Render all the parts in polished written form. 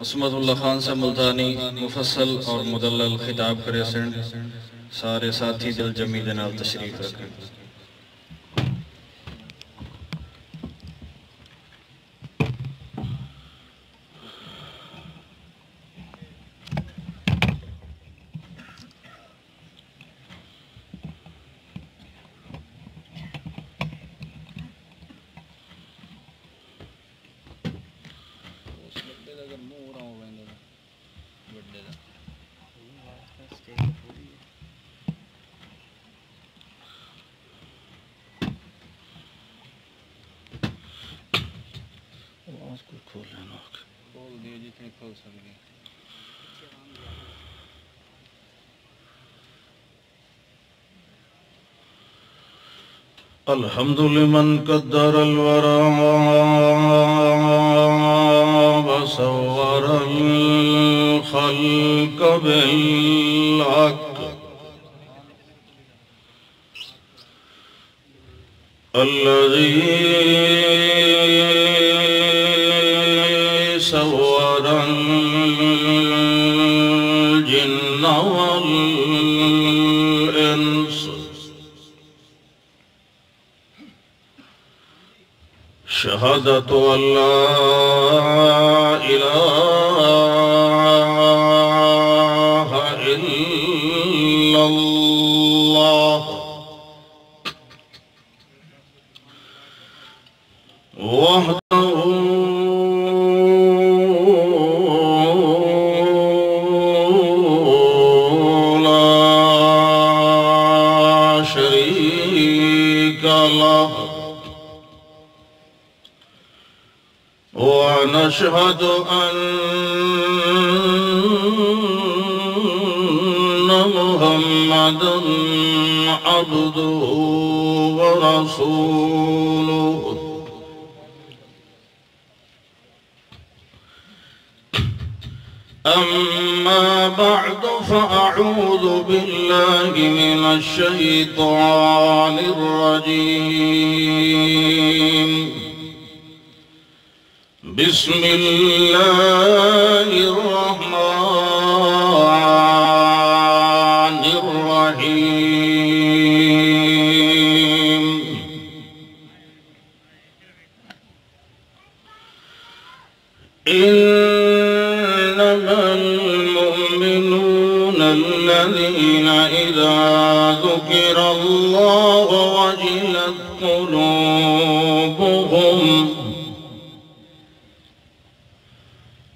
عصمت اللہ خان سے ملتانی مفصل اور مدلل خطاب کرے سن سارے ساتھی دل جمی جناب تشریف رکھیں۔ الحمد لمن قدر الورى وصور الخلق بالحق الذي صور الجن والإنس شهادة أن لا إله إلا الله وحده لا شريك له ونشهد أن محمدًا عبده ورسوله أما بعد فأعوذ بالله من الشيطان الرجيم بسم الله الرحمن الرحيم إنما المؤمنون الذين إذا ذكر الله وجلت قلوبهم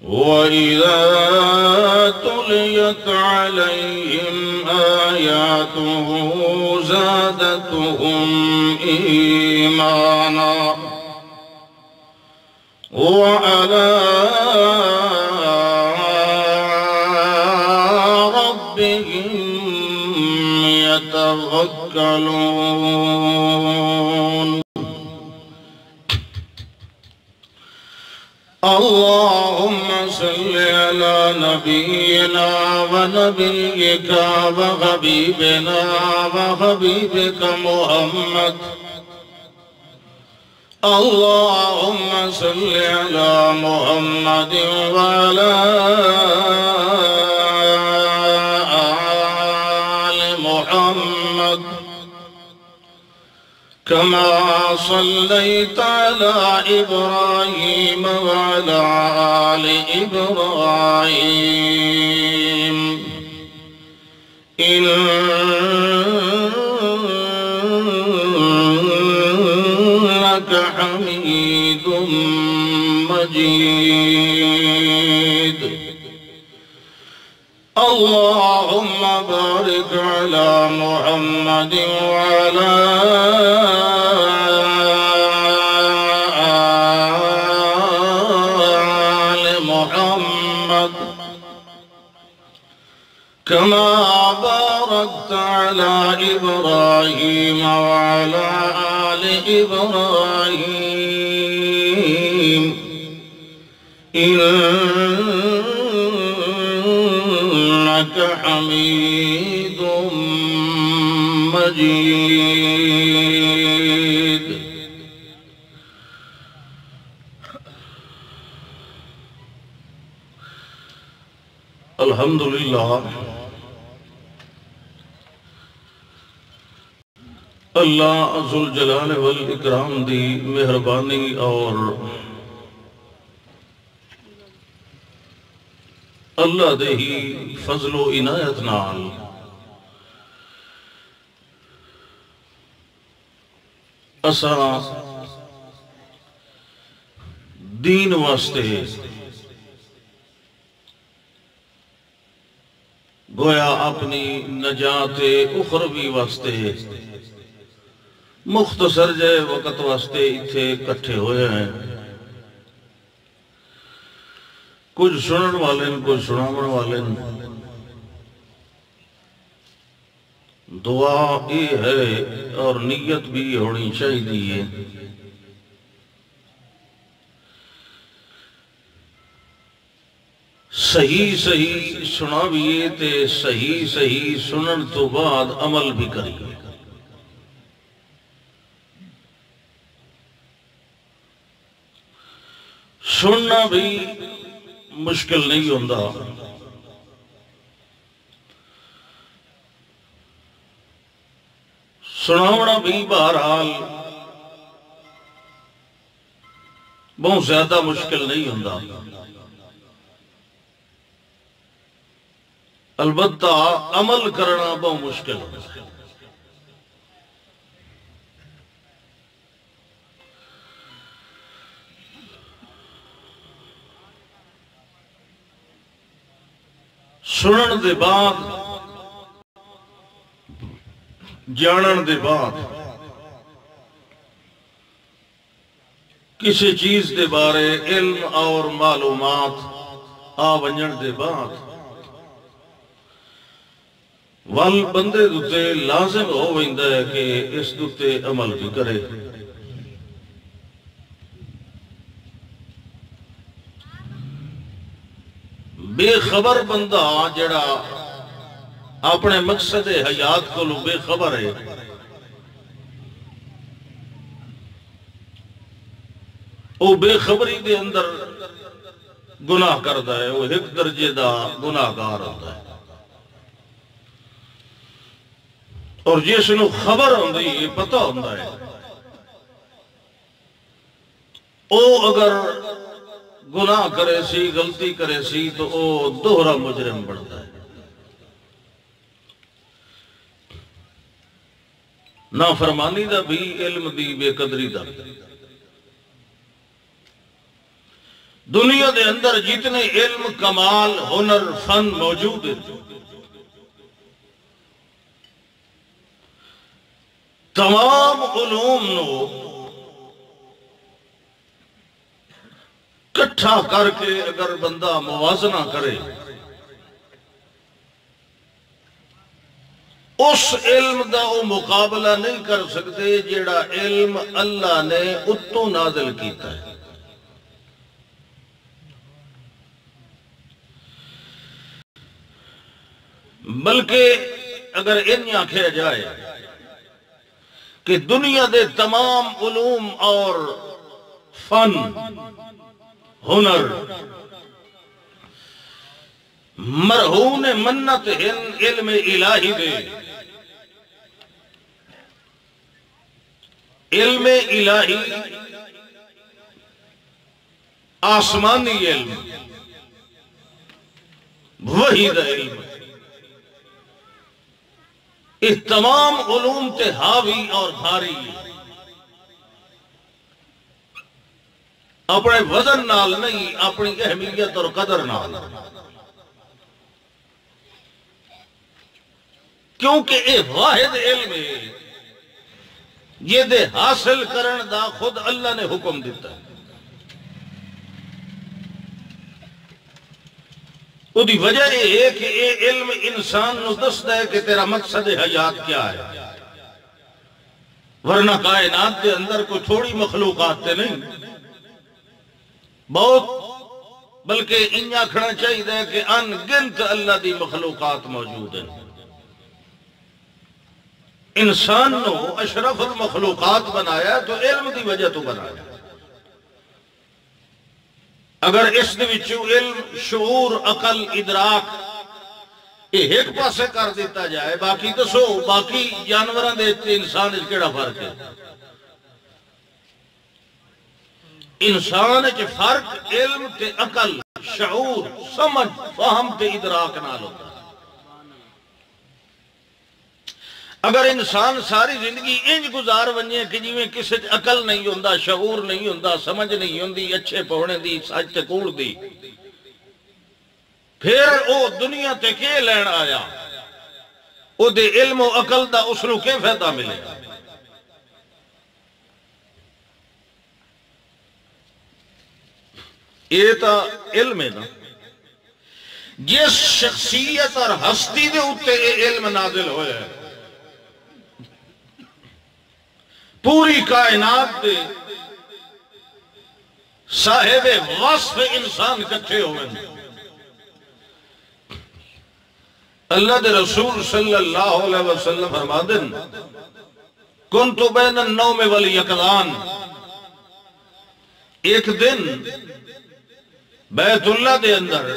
وإذا تليت عليهم آياته زادتهم إيمانا وعلى ربهم يتوكلون اللهم صل على نبينا ونبيك وحبيبنا وحبيبك محمد اللهم صل على محمد وعلى آل محمد كما صليت على إبراهيم وعلى آل إبراهيم إنك حميد مجيد اللهم بارك على محمد وعلى آل محمد كما باركت على إبراهيم وعلى آل إبراهيم إنك حميد مجيد الحمدللہ اللہ ذوالجلال والاکرام دی مہربانی اور اللہ دے ہی فضل و عنایت نال اساں دین واسطے گویا اپنی نجات اخروی واسطے مختصر جے وقت واسطے اتھے کٹھے ہوئے ہیں کچھ سنن والن کچھ سناون والن دعا یہ ہے اور نیت بھی ہونی چاہیے صحیح صحیح سناویے تے صحیح صحیح سنن تو بعد عمل بھی کریے سننا بھی مشکل نہیں ہوندہ سناونا بھی بہرحال بہت زیادہ مشکل نہیں ہوندہ البتہ عمل کرنا بہت مشکل ہوندہ سنن دے بعد جانن دے بعد کسی چیز دے بارے علم اور معلومات ونجن دے بعد وال بندے دوتے لازم ہو ویندہ ہے کہ اس دوتے عمل بھی کرے بے خبر بندہ جڑا اپنے مقصد حیات کو لو بے خبر ہے وہ بے خبری دے اندر گناہ کردہ ہے وہ ایک درجے دا گناہ گار ہوتا ہے اور جس نو خبر ہوندی یہ پتہ ہوندہ ہے او اگر گناہ کرے سی غلطی کرے سی تو او دوہرا مجرم بڑھتا ہے نافرمانی دا بھی علم دی بے قدری دا دنیا دے اندر جتنے علم کمال ہنر فن موجود ہے تمام علوم نو کٹھا کر کے اگر بندہ موازنہ کرے اس علم دا وہ مقابلہ نہیں کر سکتے جیڑا علم اللہ نے اتو نازل کیتا ہے بلکہ اگر انہاں کہا جائے کہ دنیا دے تمام علوم اور فن ہنر مرہون منت علم الہی دے علم الہی آسمانی علم وہی دا علم اس تمام علوم تے حاوی اور بھاری اپنے وزن نال نہیں اپنی اہمیت اور قدر نال کیونکہ اے واحد علم ہے یہ دے حاصل کرن دا خود اللہ نے حکم دیتا ہے وہ دی وجہ یہ ہے کہ اے علم انسان نو دستا ہے کہ تیرا مقصد حیات کیا ہے ورنہ کائنات دے اندر کوئی تھوڑی مخلوقات تے نہیں بہت بلکہ انہاں کھڑا چاہیے کہ ان گنت اللہ دی مخلوقات موجود ہیں انسان نو اشرف المخلوقات بنایا تو علم دی وجہ تو بنایا اگر اس دے وچوں علم شعور عقل ادراک یہ ایک پاسے کر دیتا جائے، باقی دسو باقی جانوراں دے تے انسان اس کیڑا فرق ہے؟ انسان چ فرق علم تے عقل، شعور، سمجھ، فہم تے ادراک نال ہوتا ہے۔ اگر انسان ساری زندگی انج گزار ونجے کہ جی میں کسی عقل نہیں ہوندا، شعور نہیں ہوندا، سمجھ نہیں ہوندی، اچھے پونے دی، سچ تے کوڑ دی، پھر او دنیا تے کے لین آیا؟ او دے علم و عقل دا اس نو کے فائدہ ملے؟ یہ تا علم ہے نا۔ جس شخصیت اور ہستی دے اتے علم نازل ہویا ہے، پوری کائنات دے صاحب وصف انسان کٹھے ہوئے ہیں۔ اللہ دے رسول صلی اللہ علیہ وسلم فرمادن کنتو بین النوم والیقظان، ایک دن بیت اللہ دے اندر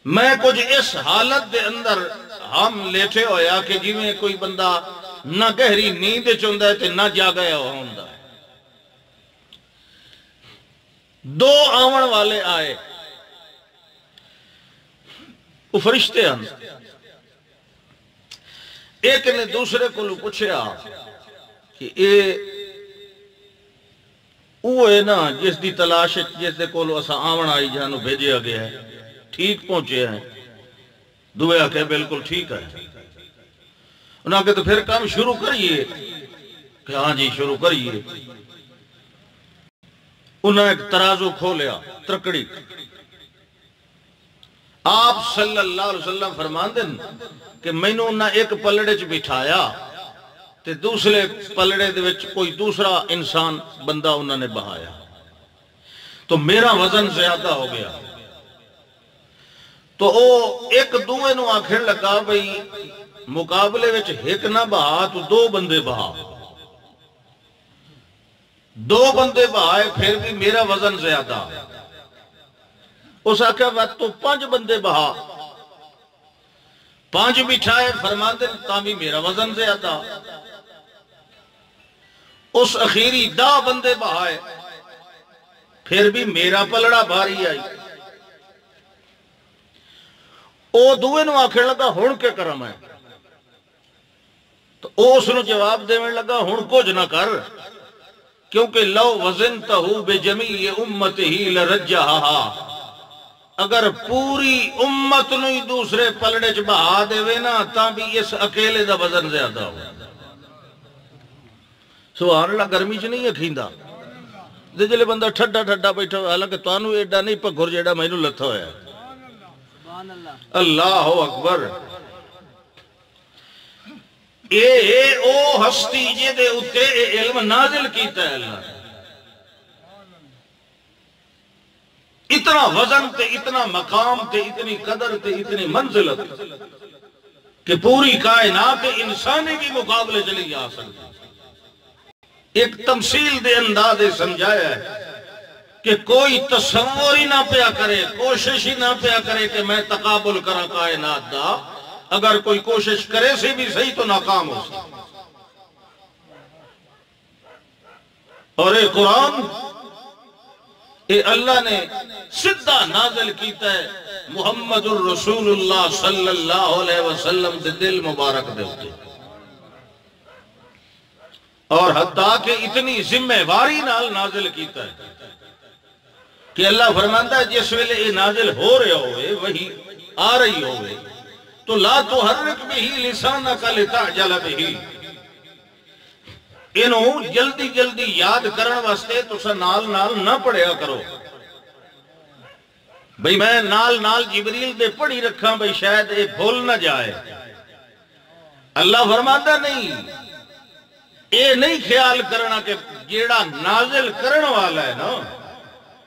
میں کچھ اس حالت دے اندر ہم لیٹے ہویا کہ جی میں کوئی بندہ نہ گہری نیند چوندہ ہے تے نہ جاگیا ہوندہ ہے۔ دو آون والے آئے، وہ فرشتے ہیں، ایک نے دوسرے کو پوچھا کہ وہ ہے نا جس دی تلاش جس دے کولو اسا آون آئی جانو بھیجے گیا ہے، ٹھیک پہنچے ہیں؟ دویا کہ بالکل ٹھیک ہے۔ انہاں کہ تو پھر کام شروع کریے، کہ ہاں جی شروع کریے۔ انہاں ایک ترازو کھولیا، ترکڑی، آپ صلی اللہ علیہ وسلم فرماندن کہ میں نے انہاں ایک پلڑے چ بٹھایا تے دوسرے پلڑے دے وچ کوئی دوسرا انسان بندہ انہوں نے بہایا، تو میرا وزن زیادہ ہو گیا۔ تو او ایک دوے نو آکھن لگا بھئی مقابلے وچ ایک نہ بہا تو دو بندے بہا، دو بندے بہائے پھر بھی میرا وزن زیادہ۔ اس آکھا وقت تو 5 بندے بہا، 5 بٹھائے، فرماتے تا بھی میرا وزن زیادہ۔ اس اخیری 10 بندے بہائے پھر بھی میرا پلڑا بھاری آئی۔ او دوے نو آکھن لگا ہن کے کرم ہے؟ تو او اس نو جواب دے میں لگا ہن کچھ نہ کر، کیونکہ لو وزنتہو بجمیع امتہی لرجہہا، اگر پوری امت نو ہی دوسرے پلڑے چ بہا دے وے نا تاں بھی اس اکیلے دا وزن زیادہ ہو۔ سبحان اللہ، گرمی چ نہیں اکھیندا دے جلے بندہ ٹھڈا ٹھڈا بیٹھا ہوا، حالانکہ توانو ایڈا نہیں پگھر جیڑا مینوں لتھا ہویا ہے۔ اللہ اکبر۔ اے او ہستی جے دے اتے اے علم نازل کیتا ہے اللہ، اتنا وزن تے اتنا مقام تے اتنی قدر تے اتنی منزلت کہ پوری کائنات انسانی بھی مقابلے چلی جا سکتی۔ ایک تمثیل دے اندازے سمجھایا ہے کہ کوئی تصور ہی نہ پیا کرے، کوشش ہی نہ پیا کرے کہ میں تقابل کرا کائنات دا، اگر کوئی کوشش کرے سے بھی صحیح تو ناکام ہو سکتا۔ اور اے قرآن اے اللہ نے سدھا نازل کیتا ہے محمد الرسول اللہ صلی اللہ علیہ وسلم دے دل مبارک دے ہوتے، اور حتیٰ کہ اتنی ذمہ واری نال نازل کیتا ہے کہ اللہ فرمانتا ہے جس ویلے یہ نازل ہو رہے ہوئے وہی آ رہی ہوئے تو لا تحرک بہی لسانک لتعجل بہی، انہوں جلدی جلدی یاد کرن واسطے تو سا نال نال نہ پڑھیا کرو۔ بھئی میں نال نال جبریل دے پڑھی رکھاں بھئی شاید یہ بھول نہ جائے۔ اللہ فرماتا نہیں، اے نہیں خیال کرنا کہ جیڑا نازل کرن والا ہے نا،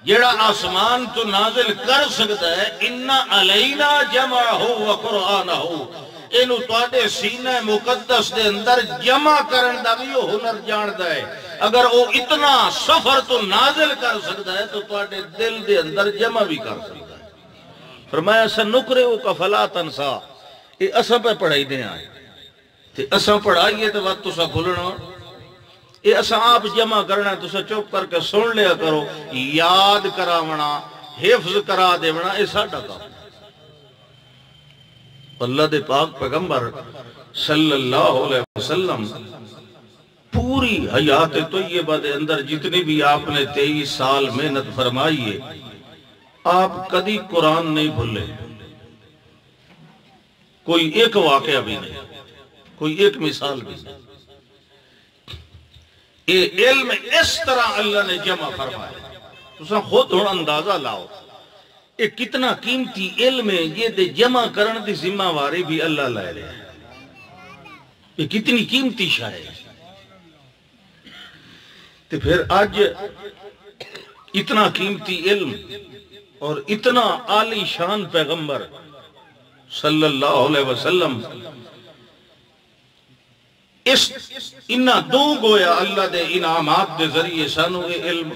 جیڑا آسمان تو نازل کر سکتا ہے، اِنَّا عَلَيْنَا جَمَعَهُ وَقُرْآنَهُ، انہوں تواڈے سینہ مقدس دے اندر جمع کرن دا بھی وہ ہنر جاندا ہے۔ اگر وہ اتنا سفر تو نازل کر سکتا ہے تو تواڈے دل دے اندر جمع بھی کر سکتا ہے۔ فرمایا سنقرئک فلا تنسا، یہ اساں پہ پڑھائی دے آئے تے اساں پڑھائیے تو وقت تسا بھولنا، یہ اساں آپ جمع کرنا تسا چپ کر کے سن لیا کرو، یاد کراونا حفظ کرا دیونا، یہ ساڈا کام۔ اللہ دے پاک پیغمبر صلی اللہ علیہ وسلم پوری حیات طیبہ دے اندر جتنی بھی آپ نے 23 سال محنت فرمائی ہے، آپ کدی قرآن نہیں بھولے، کوئی ایک واقعہ بھی نہیں، کوئی ایک مثال بھی نہیں۔ یہ علم اس طرح اللہ نے جمع فرمایا، تساں خود ہن اندازہ لاؤ یہ کتنا قیمتی علم ہے، یہ دے جمع کرن دی ذمہ واری بھی اللہ لے رہا ہے، یہ کتنی قیمتی شے ہے۔ تو پھر آج اتنا قیمتی علم اور اتنا عالی شان پیغمبر صلی اللہ علیہ وسلم انہا دو گویا اللہ دے انعامات دے ذریعے سانو یہ علم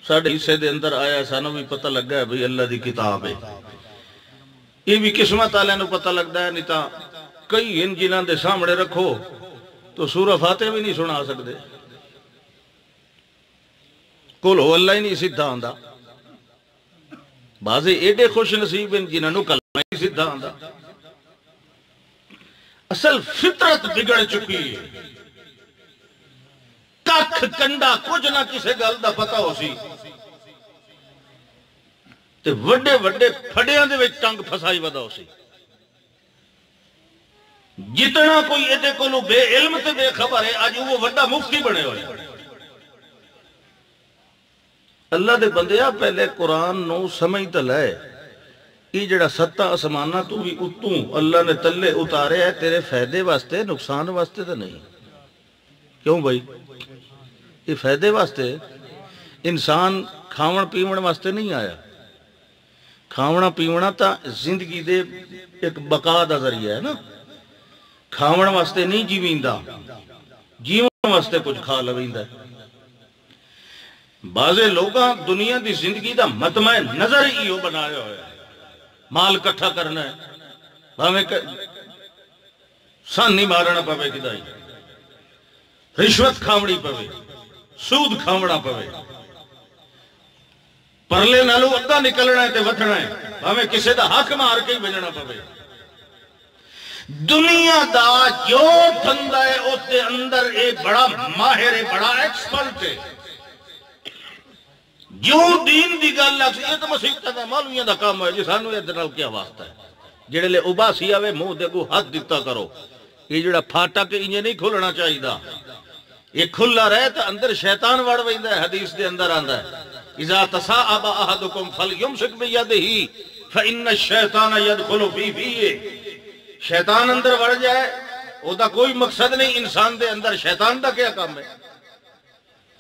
ساڑھے حصے دے اندر آیا، سانو بھی پتہ لگ گیا بھئی اللہ دی کتاب ہے، یہ بھی قسمت آلے نو پتہ لگتا ہے، نہیں تا کئی ان جنہاں دے سامنے رکھو تو سورہ فاتح بھی نہیں سنا سکتے، کل ہو اللہ ہی نہیں سدھا آندہ، بعضے ایڈے خوش نصیب ان جنہاں نو کلمہ ہی سدھا آندہ۔ اصل فطرت بگڑ چکی ہے، ککھ کنڈا کچھ نہ کسے گل دا پتہ ہو سی تے وڈے وڈے پھڑیاں دے وچ ٹنگ پھسائی ودا ہو سی، جتنا کوئی ایڈے کولو بے علم تے بے خبر ہے آج وہ وڈا مفتی بنے ہوئے۔ اللہ دے بندیا پہلے قرآن نو سمجھ تلائے، یہ جڑا ستہ اسمانہ تو بھی اتوں اللہ نے تلے اتارے ہے تیرے فائدے واسطے، نقصان واسطے تو نہیں۔ کیوں بھائی؟ یہ فائدے واسطے، انسان کھاون پیون واسطے نہیں آیا، کھاونا پیونا تا زندگی دے ایک بقا دا ذریعہ ہے نا، کھاون واسطے نہیں جیویندہ، جیون واسطے کچھ کھا لویندہ ہے۔ بعضے لوگاں دنیا دی زندگی دا مطمع نظر ہی ہو بنایا ہوئے، مال کٹھا کرنا ہے، ہمیں سان نہیں مارنا پوے کدائی، رشوت کھاوڑی پوے، سود کھاوڑا پوے، پرلے نالو اگا نکلنا ہے تے وٹھنا ہے، ہمیں کسے دا حق مار کے ہی بجنا پوے۔ دنیا دا جو دھندہ ہے اس دے اندر ایک بڑا ماہر ہے، بڑا ایکسپرٹ ہے، جو دین دی گل لگ سی، یہ تو مسیحتہ دا مولویاں دا کام ہے، جسانو یہ دنال کیا واسطہ ہے، جڑے لے اباسی آوے منہ دے کو ہاتھ دیتا کرو، یہ جڑا پھاٹا کے انہیں نہیں کھولنا چاہیے دا، یہ کھلا رہے تو اندر شیطان وڑ ویندہ ہے، حدیث دے اندر آندہ ہے اذا تصاعب احدکم فلیمسک بیدہ فإن الشیطان یدخل فی فیہ، شیطان اندر وڑ جائے وہ دا کوئی مقصد نہیں، انسان دے اندر شیطان دا کیا کام ہے؟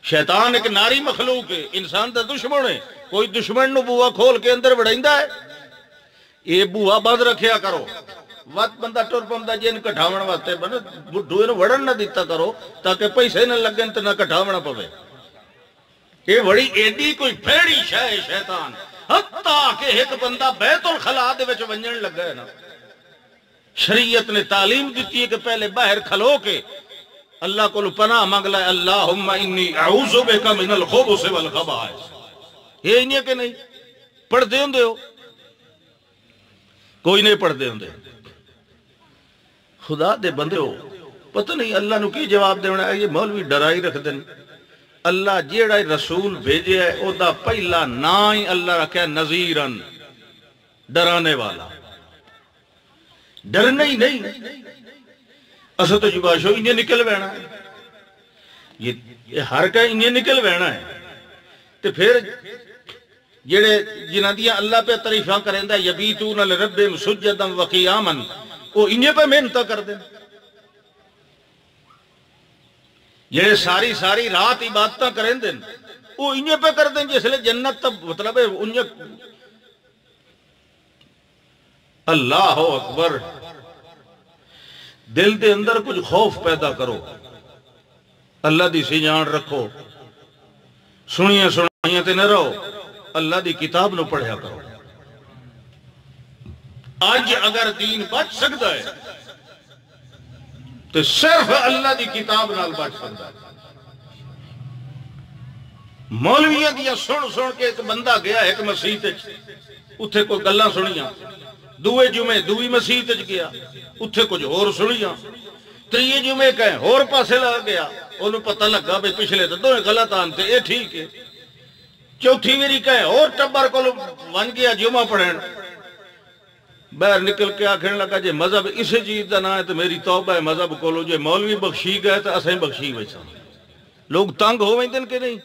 شیطان ایک ناری مخلوق ہے، انسان دا دشمن ہے، کوئی دشمن نو بوہ کھول کے اندر بڑھائندہ ہے، یہ بوہ بند رکھیا کرو، وقت بندہ ٹور پمدہ جن کٹھاونا واسطے بنا بڑھوئے نو وڑن نہ دیتا کرو تاکہ پیسے نہ لگن تو نہ کٹھاونا پوے۔ یہ بڑی ایڈی کوئی پھیڑی شے شیطان، حتیٰ کہ ایک بندہ بیت الخلاء دے وچ ونجن لگا ہے نا، شریعت نے تعلیم دیتی ہے کہ پہلے باہر کھلو کے اللہ کو پناہ مانگ لائے، اللہم انی اعوذ بک من الخبث والخبائث، یہ انہیں کہ نہیں پڑھ دے ہوں دے ہو، کوئی نہیں پڑھ دے ہوں دے، خدا دے بندے ہو، پتہ نہیں اللہ نو کی جواب دے ہونا ہے، یہ مولوی ڈرائی رکھ دیں، اللہ جیڑا رسول بھیجے ہے او دا پہلا نا ہی اللہ رکھے نذیرن، ڈرانے والا، ڈرنا ہی نہیں، اسا تو جباشو انہیں نکل بینا ہے، یہ ہر کا انہیں نکل بینا ہے، تو پھر جیڑے جنہ دیا اللہ پہ تعریفاں کریں دا یبیتون لربہم سجدا وقیاما، وہ انہیں پہ محنتہ کر دیں، جیڑے ساری ساری رات عبادتہ کریں دیں وہ انہیں پہ کر دیں، جس لئے جنت تب مطلب ہے انہیں اللہ اکبر، دل دے اندر کچھ خوف پیدا کرو، اللہ دی سی جان رکھو، سنیے سنائیے تے نہ رہو، اللہ دی کتاب نو پڑھیا کرو، اج اگر دین بچ سکتا ہے تو صرف اللہ دی کتاب نال بچ سکتا ہے۔ مولویاں دیا سن کے ایک بندہ گیا ایک مسجد اتھے کوئی گلاں سنیاں، دوے جمعے دوی مسجد گیا اتھے کچھ اور سنیاں، تریے جمعے کہیں اور پاسے لگ گیا، انہوں پتہ لگا بے پچھلے تو دوئے غلط آنتے اے ٹھیک ہے، چوتھی میری کہیں اور ٹبر کو ون گیا جمعہ پڑھیں، باہر نکل کے آکھنے لگا جے مذہب اسے چیز دا نہ ہے تو میری توبہ ہے مذہب کو لو، جے مولوی بخشی گئے تو اسیں بخشی ویسا۔ لوگ تنگ ہو دن کے نہیں،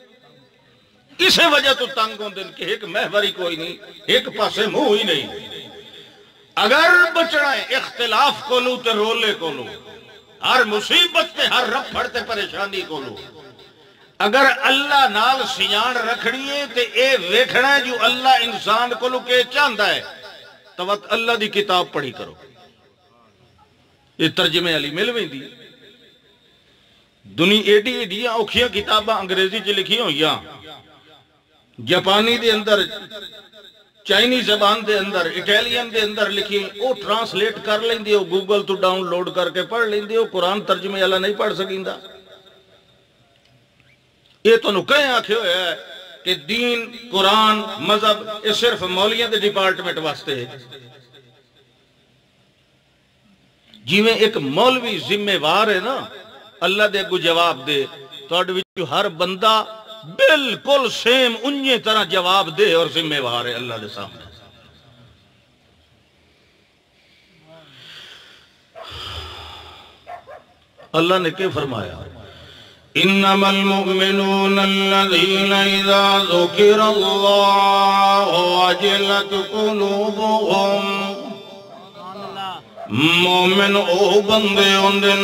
اسے وجہ تو تنگ ہو دن کے ایک محوری کوئی نہیں، ایک پاسے منہ ہی نہیں۔ اگر بچنا ہے اختلاف کو لو تے رولے کو لو، ہر مصیبت تے ہر رفڑ تے پریشانی کو لو، اگر اللہ نال سیان رکھنی ہے تے اے ویکھنا ہے جو اللہ انسان کو لو کے چاہتا ہے تو وقت اللہ دی کتاب پڑھی کرو۔ یہ ترجمے علی مل ویندی دنیا ایڈی ایڈیاں اوکھیاں کتاباں انگریزی چ لکھی ہوئیاں، جاپانی دے اندر، چائنی زبان دے اندر، اٹیلین دے اندر لکھی، وہ ٹرانسلیٹ کر لیں دے، وہ گوگل تو ڈاؤن لوڈ کر کے پڑھ لیں دے، وہ قرآن ترجمے اللہ نہیں پڑھ سکیندہ۔ یہ تو نکہیں آکھے ہوئے ہے کہ دین، قرآن، مذہب یہ صرف مولیاں دے ڈپارٹمنٹ واسطے ہے۔ جی میں ایک مولوی ذمہ وار ہے نا اللہ دے کو جواب دے، تو اڈویچو ہر بندہ بالکل سیم انجے طرح جواب دے اور ذمہ وار ہے اللہ دے سامنے۔ اللہ نے کیا فرمایا؟ انما المؤمنون الذين اذا ذكر الله وجلت قلوبهم، مومن او بندے ہوندن۔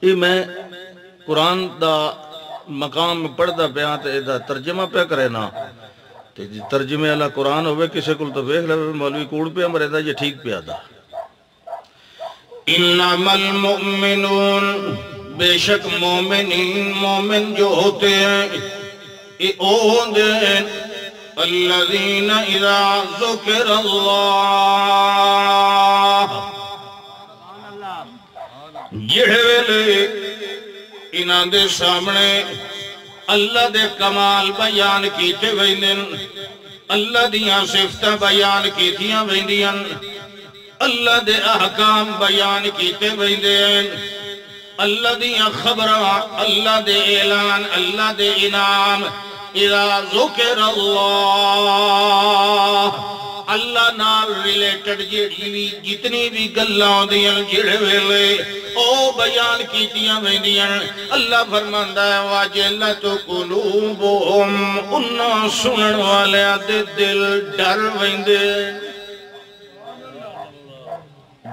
یہ میں قرآن دا مقام میں پڑھدا پیا تے دا ترجمہ پہ کرے نا تے ترجمے والا قرآن ہوئے کسے کل تو ویکھ لے مولوی کوڑ پہ مرے دا یہ ٹھیک پیا دا۔ انما المؤمنون، بے شک مومنین، مومن جو ہوتے ہیں یہ ہوندے ہیں الذین اذا ذکر اللہ، جڑے ویلے انہاں دے سامنے اللہ دے کمال بیان کیتے ویندن، اللہ دیاں صفتاں بیان کیتیاں ویندیاں، اللہ دے احکام بیان کیتے ویندن، اللہ دیاں خبراں، اللہ دے اعلان، اللہ دے انعام۔ اذا ذکر اللہ، اللہ نال ریلیٹڈ جتنی بھی گلاں دیاں جڑے ویلے او بیان کیتیاں ویندیاں، اللہ فرماندا ہے واجلت قلوبہم، انہاں سنن والیاں دے دل ڈر ویندے۔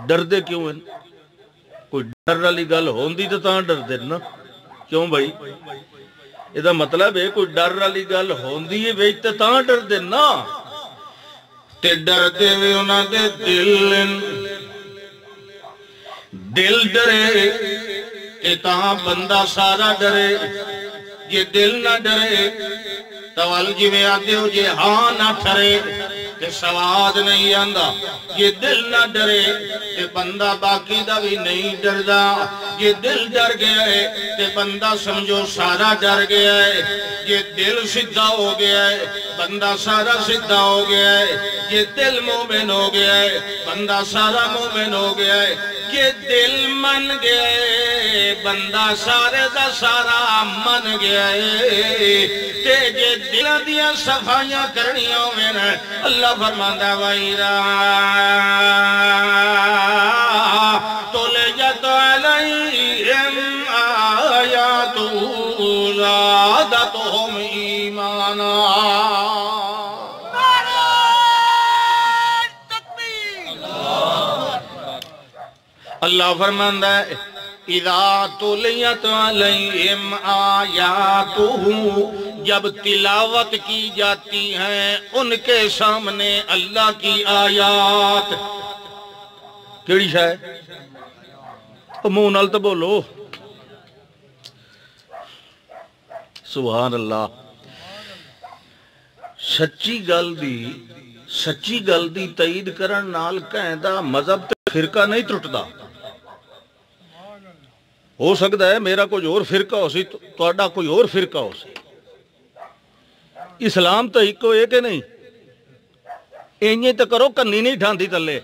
ڈردے کیوں ہیں؟ کوئی ڈر والی گل ہوندی تو تاں ڈردے نا، کیوں بھائی؟ یہ مطلب ہے کوئی ڈر والی گل ہوندی ہے ویچ تے تاں ڈردے نا، تے ڈردے وی انہاں دے دل، دل ڈرے تے تاں بندہ سارا ڈرے۔ یہ دل نہ ڈرے توال جی میں آتے ہو جے ہاں نہ ٹھرے تے سواد نہیں آندہ۔ یہ دل نہ ڈرے تے بندہ باقی دا بھی نہیں ڈردا۔ یہ دل ڈر گیا ہے تے بندہ سمجھو سارا ڈر گیا ہے۔ یہ دل سدھا ہو گیا ہے بندہ سارا سدھا ہو گیا ہے۔ یہ دل مومن ہو گیا ہے بندہ سارا مومن ہو گیا ہے۔ یہ دل من گیا ہے بندہ سارے دا سارا من گیا ہے۔ تے جے دل دیا صفائیاں کرنیوں میں اللہ فرماندہ وَإِذَا تُلِيَتْ عَلَيْهِمْ آيَاتُهُ زَادَتْهُمْ إِيمَانًا۔ اللہ فرماندہ ہے اِذَا تُلِيَتْ عَلَيْهِمْ آيَاتُهُ، جب تلاوت کی جاتی ہیں ان کے سامنے اللہ کی آیات۔ کیڑی شاید منہ نال تو بولو سبحان اللہ۔ سچی گل دی سچی گل دی تائید کرن نال کہندا مذہب تے فرقہ نہیں ٹرٹدا ہو سکتا ہے میرا کوئی اور فرقہ ہو سی تہاڈا کوئی اور فرقہ ہو سی اسلام تو ایک ہے کہ نہیں اینجے تو کرو کنی نہیں ٹھاندی تلے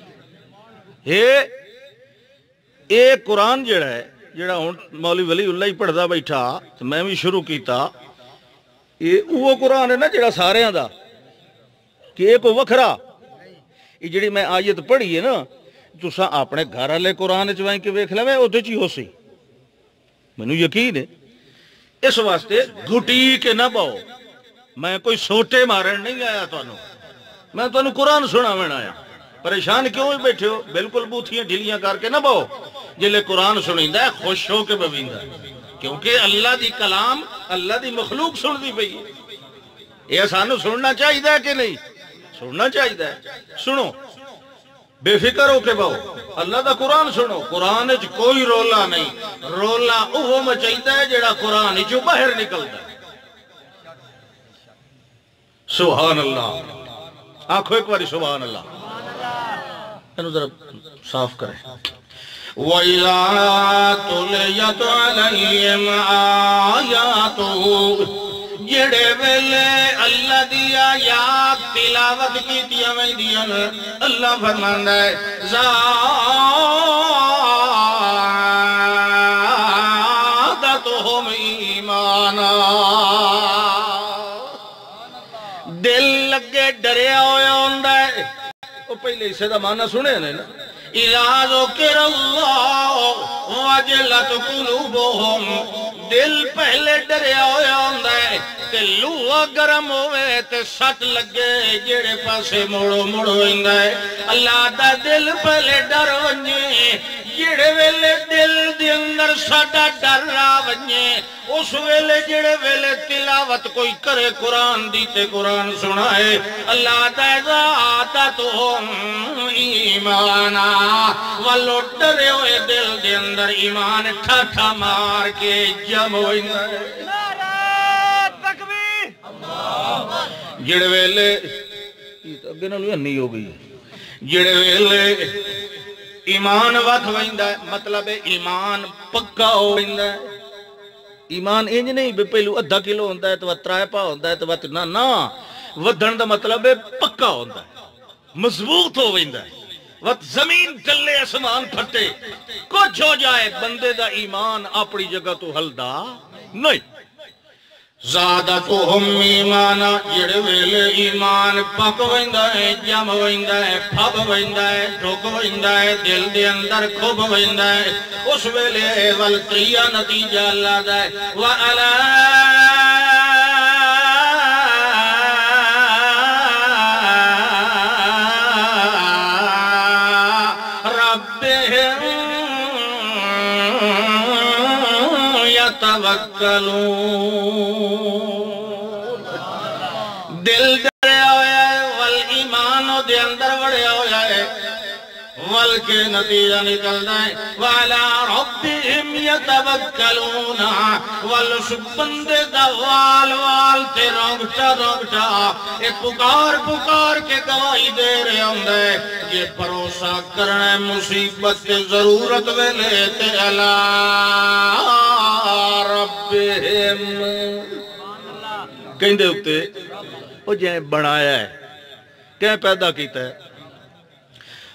اے قرآن جڑا ہے جڑا ہن مولوی ولی اللہ ہی پڑھدا بیٹھا تو میں بھی شروع کیتا وہ قرآن ہے نا جڑا ساریاں دا کہ ایک وکھرا یہ جڑی میں آیت پڑھی ہے نا تساں اپنے گھر والے قرآن چ وائیں کے ویکھ لوے اوتے چ ہی ہو سی مینوں یقین ہے اس واسطے گھٹی کے نہ پاؤ میں کوئی سوٹے مارن نہیں آیا میں تانوں قرآن سناون آیا پریشان کیوں ہی بیٹھے ہو بالکل بوتھیاں ڈھیلیاں کر کے نہ باؤ جلے قرآن سنیندا ہے خوش ہو کے بویندا ہے کیونکہ اللہ دی کلام اللہ دی مخلوق سن دی پئی یہ سانو سننا چاہیے کہ نہیں سننا چاہیے سنو بے فکر ہو کے باؤ اللہ دا قرآن سنو قرآن وچ کوئی رولا نہیں رولا اوہ مچائیدا ہے جڑا قرآن وچوں باہر نکلدا ہے سبحان اللہ آنکھو ایک باری سبحان اللہ انہوں ذرا صاف کریں وَإِذَا تُلِيَتْ عَلَيْهِمْ آيَاتُهُ جڑے ویلے اللہ دی آیات تلاوت کی دیا میں دیا اللہ فرماندا ہے زَادَتْهُمْ ایمانا دل لگے ڈریا ہویا ہوندہ ہے وہ پہلے اسے دا معنی سنے ہیں نا اِذَا ذُكِرَ اللَّهُ وَجِلَتْ قُلُوبُهُمْ دل پہلے ڈریا ہویا ہوندہ ہے تے لوہا گرم ہوئے تے سٹ لگے جڑے پاسے موڑو ہوندہ ہے اللہ دا دل پہلے ڈر ونجے جڑے ویلے دل دی اندر ساڈا ڈر را ونجے اس ویلے جڑے ویلے تلاوت کوئی کرے قرآن دی تے قرآن سنائے اللہ دا زادتہم ایمانا والو ڈرے ہوئے دل دے اندر ایمان ٹھا مار کے جم ہوئے جڑے ویلے اگے نالوں نہیں ہو گئی جڑے ویلے ایمان وقت ویندہ ہے مطلب ایمان پکا ہو ویندہ ہے ایمان انج نہیں بے پہلو ادھا کلو ہوندہ ہے تو ترائے پا ہوندہ ہے تو نا ودھن دا مطلب ہے پکا ہوندہ ہے مضبوط ہو ویندہ ہے وقت زمین چلے اسمان پھٹے کچھ ہو جائے بندے دا ایمان اپنی جگہ تو ہلدا نہیں زادتہم ایمانا جڑے ویلے ایمان پک ویندہ ہے جم ویندہ ہے پھب ویندہ ہے ٹھک ویندہ ہے دل دے اندر کھب ویندہ ہے اس ویلے والتریہ نتیجہ اللہ دا ہے وَعَلَىٰ رَبِّهِمْ يَتَوَكَّلُونَ دل ڈریا ہویا ہے والایمان دے اندر وڑیا ہویا ہے وال کے نتیجہ نکلنا ہے وَعَلَىٰ رَبِّهِمْ يَتَوَكَّلُونَ والس بندے دا وال تے رونگٹا اے پکار کے گواہی دے رہے ہوں دے یہ بھروسہ کرنے مصیبت تے ضرورت ویلے تے عَلَىٰ رَبِّهِمْ کہیں دے ہوتے وہ جنہیں بنایا ہے کہیں پیدا کیتا ہے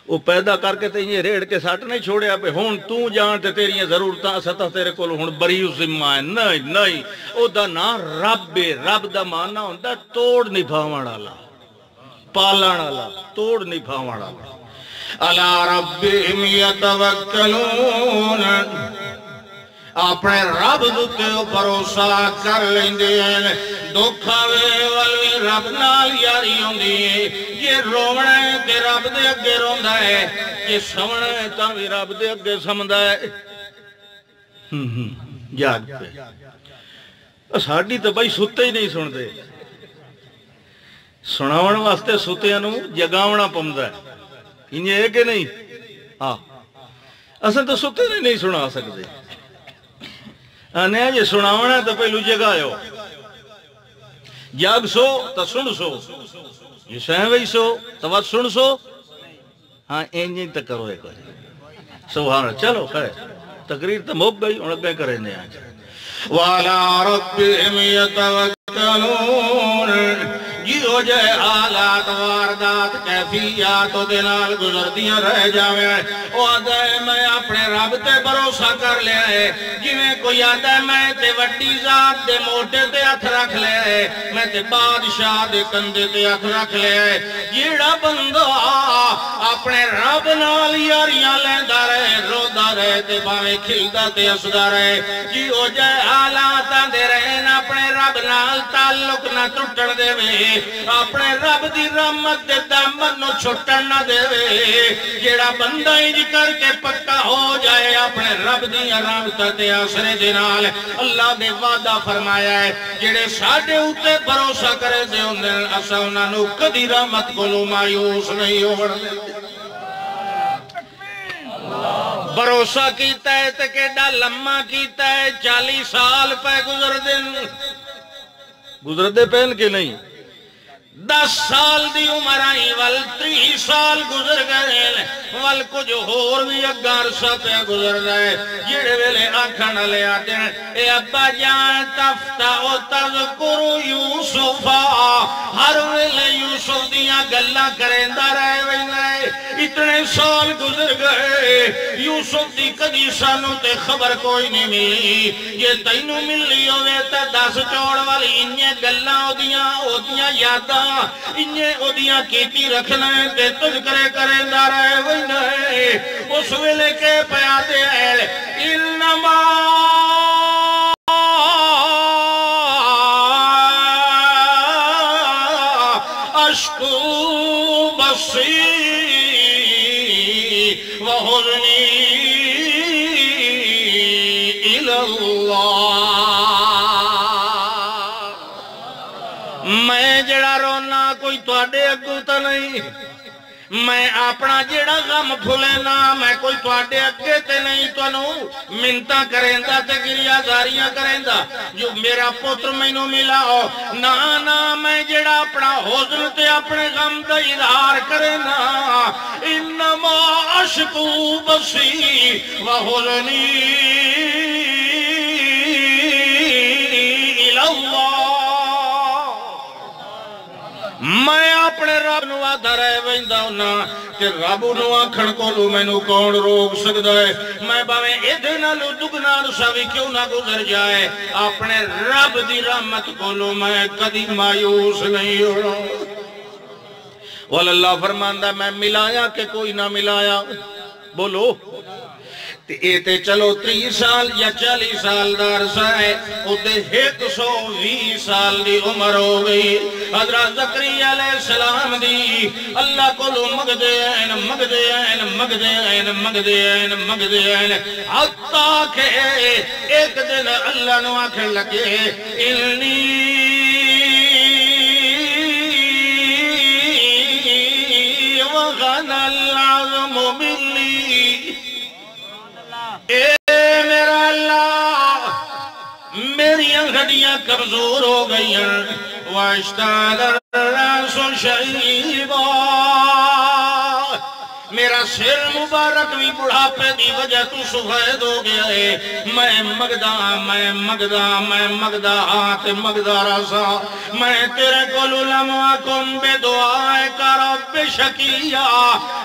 وہ پیدا کر کے یہ ریڑ کے ساتھ نہیں چھوڑیا پہ ہون تو جانتے تیری ضرورتاں سطح تیرے کو ہون بریو ذمہ ہے نہیں او دا نا رب دا معنی ہوندہ توڑ نبھاوان والا پالان والا توڑ نبھاوان والا عَلَىٰ رَبِّهِمْ يَتَوَكَّلُونَ اپنے رب دوتے بھروسہ کر لیندے ہیں دکھاوے والوی رب نال یاری ہوندی ہے یہ رونے تے رب دے اگے روندہ ہے یہ سمنے تاوی رب دے اگے سمدہ ہے جاگ پہ ساڑی تو بھائی ستے ہی نہیں سنتے سناون واسطے ستے انو جگاونا پمدہ ہے انہیں ہے کہ نہیں ہاں اصل تو ستے نہیں سنا سکتے آنے یہ سناونا تو پہلو جگہ ہو جاگ سو تو سن سو یہ سہیں وہی سو تو بات سن سو ہاں اینجی تک کرو ایک سبحان اللہ چلو خیر تقریر تو موک گئی انہوں نے کریں دے آج وَعَلَىٰ رَبِّهِمْ يَتَوَكَّلُونَ جی ہو جائے حالات واردات کیفیات و دنال گزر دیاں رہ جاویں او آدھا ہے میں اپنے رب تے بھروسہ کر لیا ہے جویں کوئی آدھا ہے میں تے وڈی ذات دے موٹے تے ہتھ رکھ لیا ہے میں تے بادشاہ دے کندھے تے ہتھ رکھ لیا ہے جیڑا بندہ اپنے رب نال یاریاں لیندا رہے رودا رہے تے باویں کھلدا تے ہسدا رہے جی ہو جائے حالات دے رہے نا اپنے رب نال تعلق نہ ٹوٹن دے وے اپنے رب دی رحمت دے دامن نو چھٹن نہ دے جیڑا بندہ انج کر کے پکا ہو جائے اپنے رب دی رحمت تے آسرے دے نال اللہ نے وعدہ فرمایا ہے جیڑے ساڈے اوتے بھروسہ کرے دے ہوندے اساں انہاں نو کدی رحمت کولوں مایوس نہیں ہون دے بھروسہ کیتا ہے تے کیڈا لمحہ کیتا ہے 40 سال پہ گزر دے پہن کے نہیں 10 سال دی عمر آئی وال 30 سال گزر گئے وال کچھ ہور بھی اگار سا پہ گزر رہے جیڑے ویلے آنکھاں لے آتے ہیں اے ابا جان تفتح تذکر یوسفا ہر ویلے یوسف دیاں گلہ کریں دا رہے ویلے اتنے سال گزر گئے یوسف دی کدی سانو تے خبر کوئی نہیں ملی یہ تینوں ملی ہوئے تے 10 چوڑ والی انہیں گلہ ہو دیاں یاداں انہیں اودیاں کیتی رکھنا ہے تے تجھ کرے دا رہے وینے اس ویلے کے پیادے ہیں انما اشکو بسی وحضنی الاللہ میں جڑا رونا کوئی توڑے اگو تا نہیں میں اپنا جڑا غم پھولینا میں کوئی توڑے اگے تے نہیں تو نو منتا کریں دا تے گریا زاریاں کریں دا جو میرا پتر میں نو ملا ہو نا میں جڑا اپنا حضر تے اپنے غم دا اظہار کریں نا انما عشقو بسی وحضنی الاللہ میں اپنے رب نو آدھا رہے ویندہ ہونا کہ رب نو آکھن کو لو میں نو کون روک سکتا ہے میں باویں ایدھے نہ لو دگنا رساوی کیوں نہ گزر جائے اپنے رب دی رحمت کو لو میں کدی مایوس نہیں ہونا واللہ فرماندہ میں ملایا کہ کوئی نہ ملایا بولو تے چلو 30 سال یا 40 سال دارسہ ہے ادھے 120 سال دی عمر ہو گئی حضرت زکریا علیہ السلام دی اللہ کو لو مگدے ہیں حتیٰ کہ ایک دن اللہ نو آکھن لگے انی وغن العظم ملی اے میرا اللہ میری انگھڑیاں کمزور ہو گئی ہیں واشتعل الراس شیبا میرا سر مبارک بھی بڑھاپے دی وجہ تو سفید ہو گیا ہے میں مگدہ آتے مگدہ رسا میں تیرے کولو لمعاکم بے دعائے کا رب شکیہ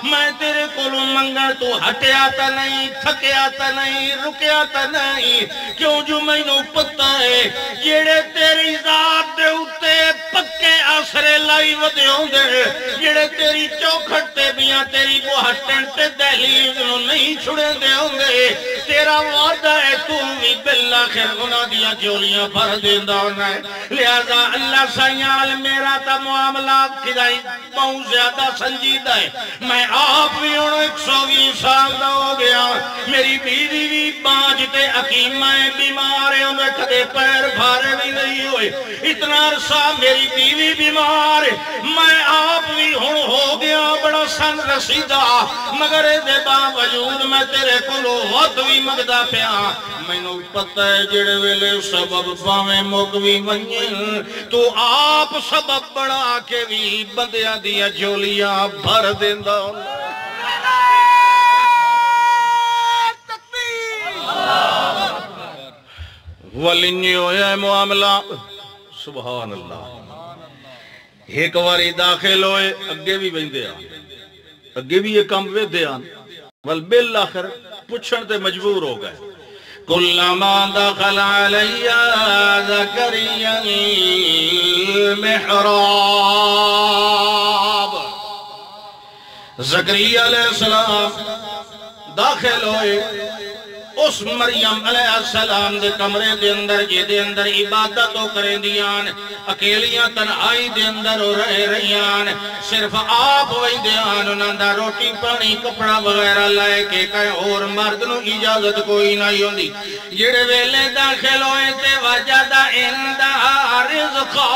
میں تیرے کولو منگر تو ہٹیا تا نہیں تھکیا تا نہیں رکیا تا نہیں کیوں جو میں نو پتہ ہے جیڑے تیری ذات دے اتے پکے آسرے لائی ودے ہوں دے جیڑے تیری چوکھٹ تے بیاں تیری کو ہٹن تے دہلیز نو نہیں چھڑے دے ہوں گے تیرا وعدہ ہے تو بھی بالآخر گناہ دیا جولیاں بھر دیندہ ہونا ہے لہذا اللہ سیال میرا تا معاملات کدائی بہت زیادہ سنجیدہ ہے میں آپ بھی انہوں 120 سال دا ہو گیا میری بیوی بھی بانجتے حکیمیں بیمار ہیں انہیں کدے پیر بھارے بھی نہیں ہوئے اتنا عرصہ میری بیوی بیمار ہے میں آپ بھی ہوں ہو گیا بڑا سن رسیدہ مگر دے باوجود میں تیرے کولو وقت بھی مگدا پیا مینوں پتہ ہے جڑے ویلے سبب پاویں مک بھی ونجن تو آپ سبب بنا کے بھی بندیاں دیاں جھولیاں بھر دیندا ولی ہویا معاملہ سبحان اللہ ایک واری داخل ہوئے اگے بھی ویندے آن اگے بھی یہ کام ویندے آن والبالآخر پوچھن تے مجبور ہو گئے کلما دخل علی زکریا المحراب زکریا علیہ السلام داخل ہوئے اس مریم علیہ السلام دے کمرے دے اندر جے دے اندر عبادت ہو کریں دیان اکیلیاں تنہائی دے اندر ہو رہے رہیان صرف آپ وہی دیان انہاں دا روٹی پانی کپڑا وغیرہ لائے کے کہیں اور مرد نو اجازت کوئی نہیں ہوندی جڑے ویلے داخل ہوئے تے وجدہ اندہا رزقا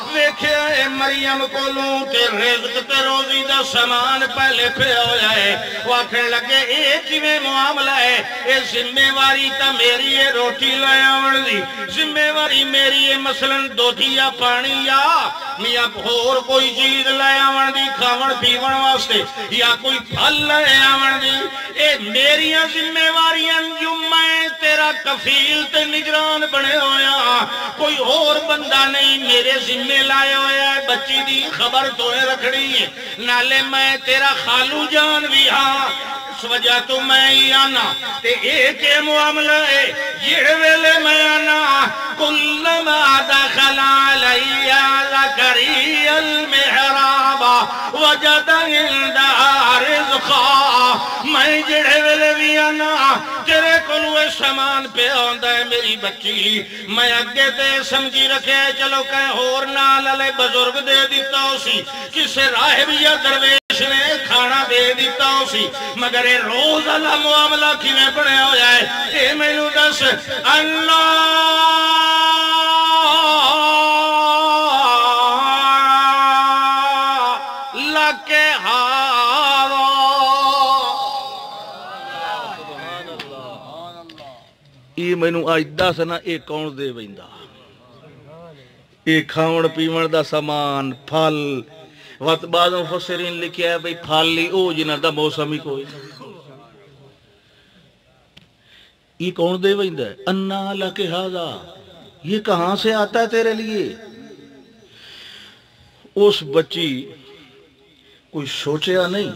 ویکھے مریم کو لوں تے رزق تے روزی دا سامان پہلے پہ ہو جائے واکھن لگے ایک ہی میں معاملہ ہے ذمہ واری تا میری ہے روٹی لائے آون دی ذمہ واری میری ہے مثلا دودھی یا پانی یا میاں اور کوئی چیز لائے آون دی کھاون پیون واسطے یا کوئی پھل لائے آون دی اے میریاں ذمہ واریاں جو میں تیرا کفیل تے نگران بنے ہویا کوئی اور بندہ نہیں میرے ذمہ لائے ہویا ہے بچی دی خبر توے رکھڑی ہے نالے میں تیرا خالو جان بھی ہاں اس وجہ تو میں ہی آنا تے ایک معاملہ ہے یہ ویلے میں آنا کلما دخل علی زکریا المحراب وجد عندها رزقا میں جڑے ویلے بھی آنا تیرے کلوے سامان پہ آندا ہے میری بچی میں اگے تے سمجھی رکھے چلو کہیں اور نال علی بزرگ دے دیتا ہو سی کسے راہب یا درویش نے کھانا دے دیتا ہو سی مگر روز اللہ معاملہ کی میں پڑھے ہو جائے اے میں نو دس اللہ لکے ہارو یہ میں نو آج دس نا اے کون دے بیندہ اے کھاون پیون دا سامان پھل وقت بعض مفسرین لکھیا ہے بھئی پھال لی او جنہ دا موسمی کوئی یہ کون دے ویندہ ہے انا لکے ہاذا یہ کہاں سے آتا ہے تیرے لیے اس بچی کوئی سوچیا نہیں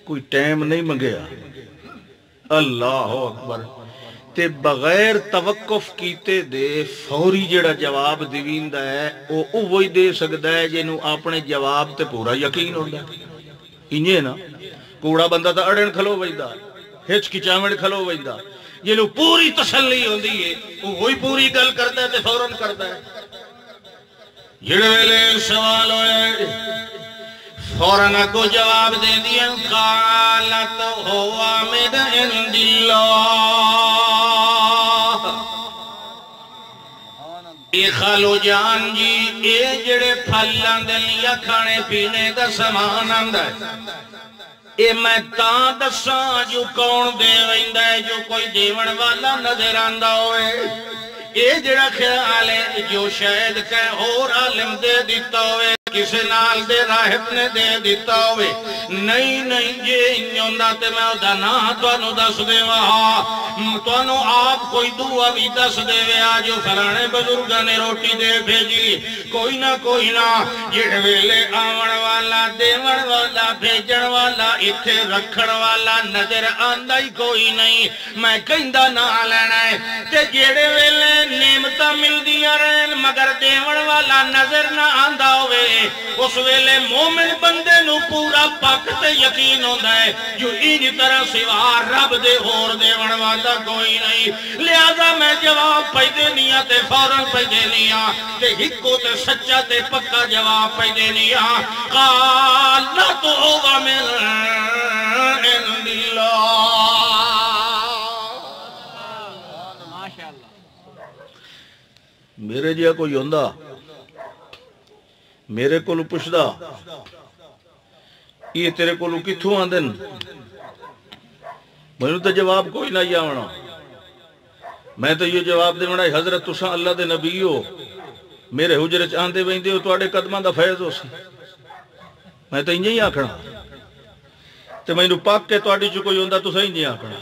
کوئی ٹائم نہیں منگیا اللہ اکبر تے بغیر توقف کیتے دے فوری جڑا جواب دیویندہ ہے وہ وہی دے سکتا ہے جنہوں اپنے جواب تے پورا یقین ہوتا ہے انہیں نا کوڑا بندہ تا اڑن کھلو ویدہ ہچ کی چامڑ کھلو ویدہ جنہوں پوری تسلی ہوندی ہے وہ وہی پوری گل کرتا ہے تے فوراً کرتا ہے جڑے ویلے سوال ہوئے فوراً کو جواب دے دیا قالت ہوا من عند اللہ اے خالو جان جی اے جڑے پھلان دے لیا کھانے پینے دا سامان آندہ ہے اے میں تاں دساں جو کون دے ویندہ ہے جو کوئی دیون والا نظر آندہ ہوئے اے جڑا خیال ہے جو شاید کہیں اور عالم دے دیتا ہوئے کسے نال دے راہب نے دے دیتا ہوئے نہیں یہ انجوندہ تے میں ادا نا توانو دس دے وہاں توانو آپ کوئی دعا بھی دس دے وے آجو فلانے بزرگاں نے روٹی دے بھیجی کوئی نہ جڑ ویلے آون والا دیون والا بھیجن والا اتھے رکھن والا نظر آندہ ہی کوئی نہیں میں کہندہ نہ لینا ہے تے جڑے ویلے نعمتہ مل دیا رہن مگر دیون والا نظر نہ آندہ ہوئے اس ویلے مومن بندے نو پورا پاک تے یقین ہوندہ ہے جو انہی طرح سوا رب دے اور دیون والا کوئی نہیں لہذا میں جواب پیدے نیا تے فوراں پیدے نیا تے ہکو تے سچا تے پکا جواب پیدے نیا قالت ہوا من عند اللہ میرے جیا کوئی ہوندہ میرے کو پوچھدا یہ تیرے کو کتھوں آندن میں تو جواب کوئی نہ آونا میں تو یہ جواب دے بنا حضرت تساں اللہ دے نبی ہو میرے حجرے چاندے ویندے ہو توڑے قدمان دا فیض ہو سی میں تو انہیں ہی آکھنا تو میں نے پاک کے توڑی جو کوئی ہوندہ تو صحیح نہیں آکھنا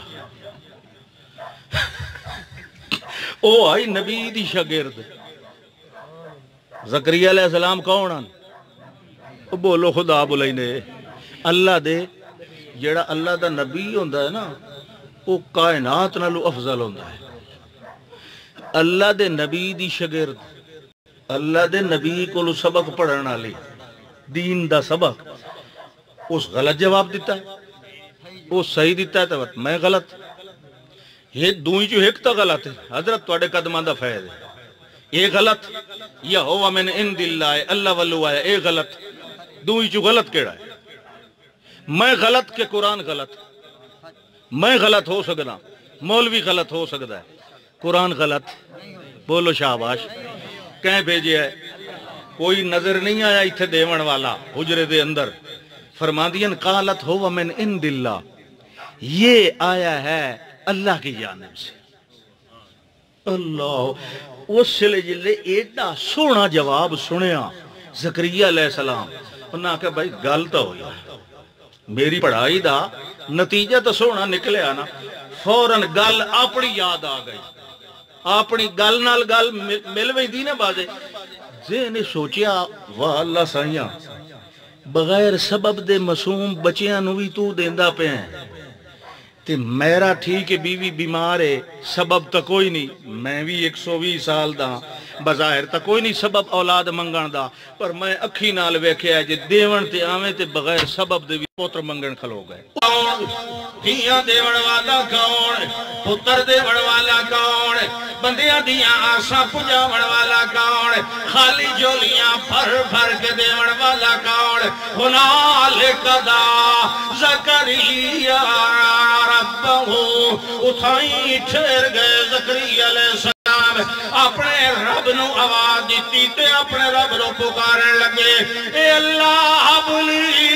او آئی نبی دی شاگرد زکریا علیہ السلام کون آن بولو خدا بولائنے اللہ دے جیڑا اللہ دا نبی ہوندہ ہے نا وہ کائنات نالو افضل ہوندہ ہے اللہ دے نبی دی شاگرد اللہ دے نبی کو سبق پڑھنا لی دین دا سبق اس غلط جواب دیتا ہے وہ صحیح دیتا ہے تو میں غلط یہ دوئی جو ایک تا غلط ہے حضرت توڑے قدمان دا فیض ہے یہ غلط یا ہوا من اند اللہ ہے اللہ واللہ ہے یہ غلط دوئی جو غلط کیڑا ہے میں غلط کہ قرآن غلط میں غلط ہو سکنا مولوی غلط ہو سکتا ہے قرآن غلط بولو شاباش کہیں بھیجے ہے کوئی نظر نہیں آیا اتھے دیون والا حجرے دے اندر فرماندین قالت ہوا من اند اللہ یہ آیا ہے اللہ کی جانب سے اللہ اس سے جلے ایڈا سونا جواب سنیا زکریا علیہ السلام انہوں نے کہا بھائی گل تو ہوئی میری پڑھائی دا نتیجہ تو سونا نکلے آنا فوراً گل اپنی یاد آ گئی اپنی گل نال گل مل وہی دی نا بازے نے سوچیا واہ اللہ سائیاں بغیر سبب دے معصوم بچیاں نوی تو دیندہ پہ ہیں تے میرا ٹھیک ہے بیوی بیمار ہے سبب تا کوئی نہیں میں بھی 120 سال دا بظاہر تا کوئی نہیں سبب اولاد منگن دا پر میں اکھی نال ویکھیا ہے جے دیون تے آویں تے بغیر سبب دے بھی پوتر منگن کھلو گئے دھیاں دیون والا کون پتر دیون والا کون بندیاں دیاں آساں پجاون والا کون خالی جولیاں پھر پھر کے دیون والا کون ہنالک دا زکریا ربہو اتھائیں ٹھہر گئے زکریا علیہ السلام اپنے رب نو آواز دیتی تے اپنے رب نو پکارن لگے اے اللہ بلی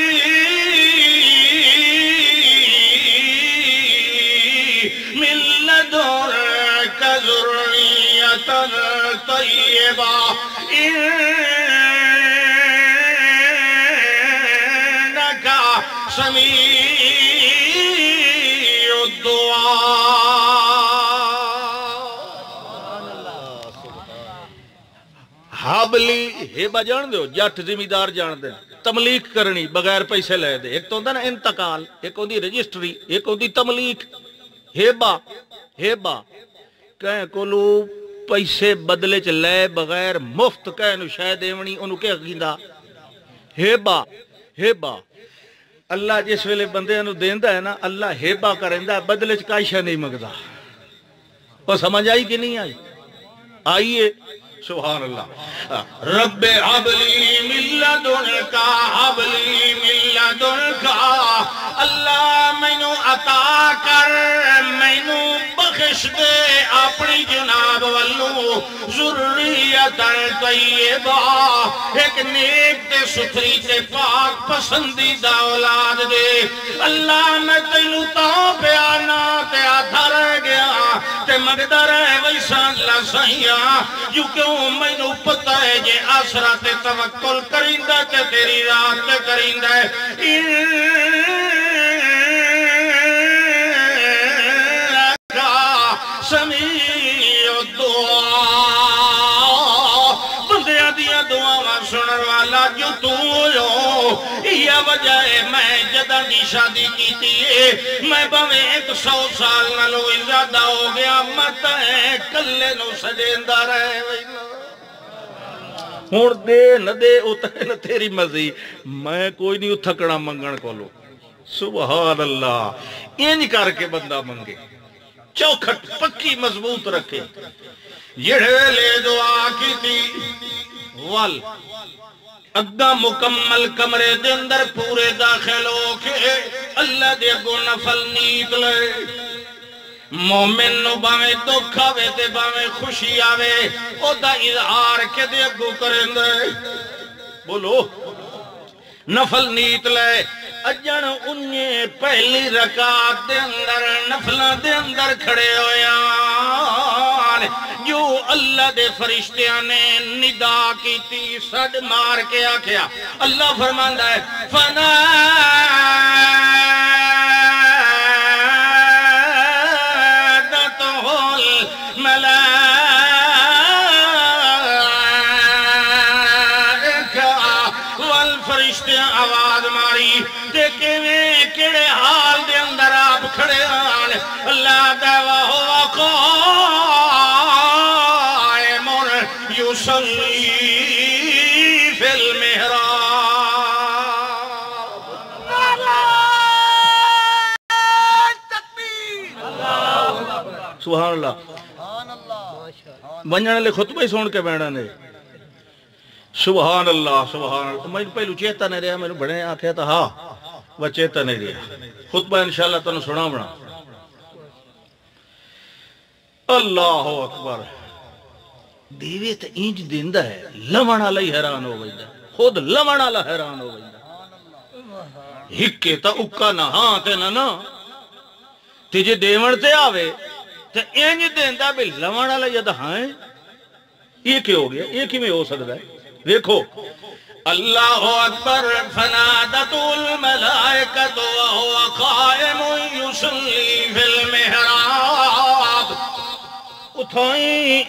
من لدنک ذریتا طیبا انکا سمیع حابلی ہیبہ جان دے ہو جٹ زمیدار جان دے تملیک کرنی بغیر پیسے لے دے ایک تو ہوندہ نا انتقال ایک ہوندی رجسٹری ایک ہوندی تملیک ہیبہ کہیں کولو پیسے بدلے چ لے بغیر مفت کہیں نو شاید ایونی انہوں کے گیندہ ہیبہ اللہ جس ویلے بندے انہوں دیندہ ہے نا اللہ ہیبہ کرندہ بدلے چ کائشہ نہیں مگدہ وہ سمجھ آئی کہ نہیں آئی آئیے سبحان اللہ رب حبلی من لدنکا حبلی من لدنکا اللہ مینو عطا کر مینو بخش دے اپنی جناب والو ذریت طیبہ ایک نیک تے ستھری تے پاک پسندیدہ اولاد دے اللہ میں تینو تاں پیانا تے آدھا رہ گیا تے مقدر ہے ویسا اللہ سہیاں جو کیوں مینو پتہ ہے جے آسرا تے توکل کریندہ تے تیری رات تے کریندہ سمیع الدعا بندیاں دیاں دعاواں سنن والا جو تو ہو یہ وجہ ہے میں جدہ دی شادی کیتی ہے میں باویں 100 سال نالو زیادہ ہو گیا مت ہے کلے نو سجیندہ رہے ہون دے نہ دے اتنے نہ تیری مزی میں کوئی نہیں اتھکڑا منگن کو لو سبحان اللہ انج کر کے بندہ منگے چوکھٹ پکی مضبوط رکھے یہ لے دعا کی تھی وال اگا مکمل کمرے دے اندر پورے داخل ہو کے اللہ دے گو نفل نیت لے مومن نو باویں دکھ آوے تے باویں خوشی آوے او دا اظہار کے دے گو کریں دے بولو نفل نیت لے اجن انہیں پہلی رکعت دے اندر نفلہ دے اندر کھڑے ہویان جو اللہ دے فرشتیاں نے ندا کی تھی سڈ مار کے آکھیا اللہ فرماندا ہے فنادتہ الملائکہ والفرشتیاں آواز ماری دیکھیں کیڑے حال دے اندر آپ کھڑے آن اللہ دعویٰ ہوا قائم یصلی فی المحراب سبحان اللہ بنجھنے لے خطبہ ہی سون کے بیڑا نے سبحان اللہ سبحان اللہ میں پہلو چیتا نہیں رہا میں نے بڑھنے آکھیا تھا ہاں وہ چیتا نہیں رہا خطبہ انشاءاللہ تنہوں سنا بنا اللہ اکبر دیوے تے اینج دیندہ ہے لمن علی حیران ہو گئی خود لمن علی حیران ہو گئی ہکے تا اکا نہ ہاں تے نہ تجھے دیون تے آوے تے اینج دیندہ بھی لمن علی ید ہاں یہ کیا ہو گیا یہ کی میں ہو سکتا ہے دیکھو اللہ اکبر فنادت الملائکۃ وهو قائم یصلی فی المحراب اتھائیں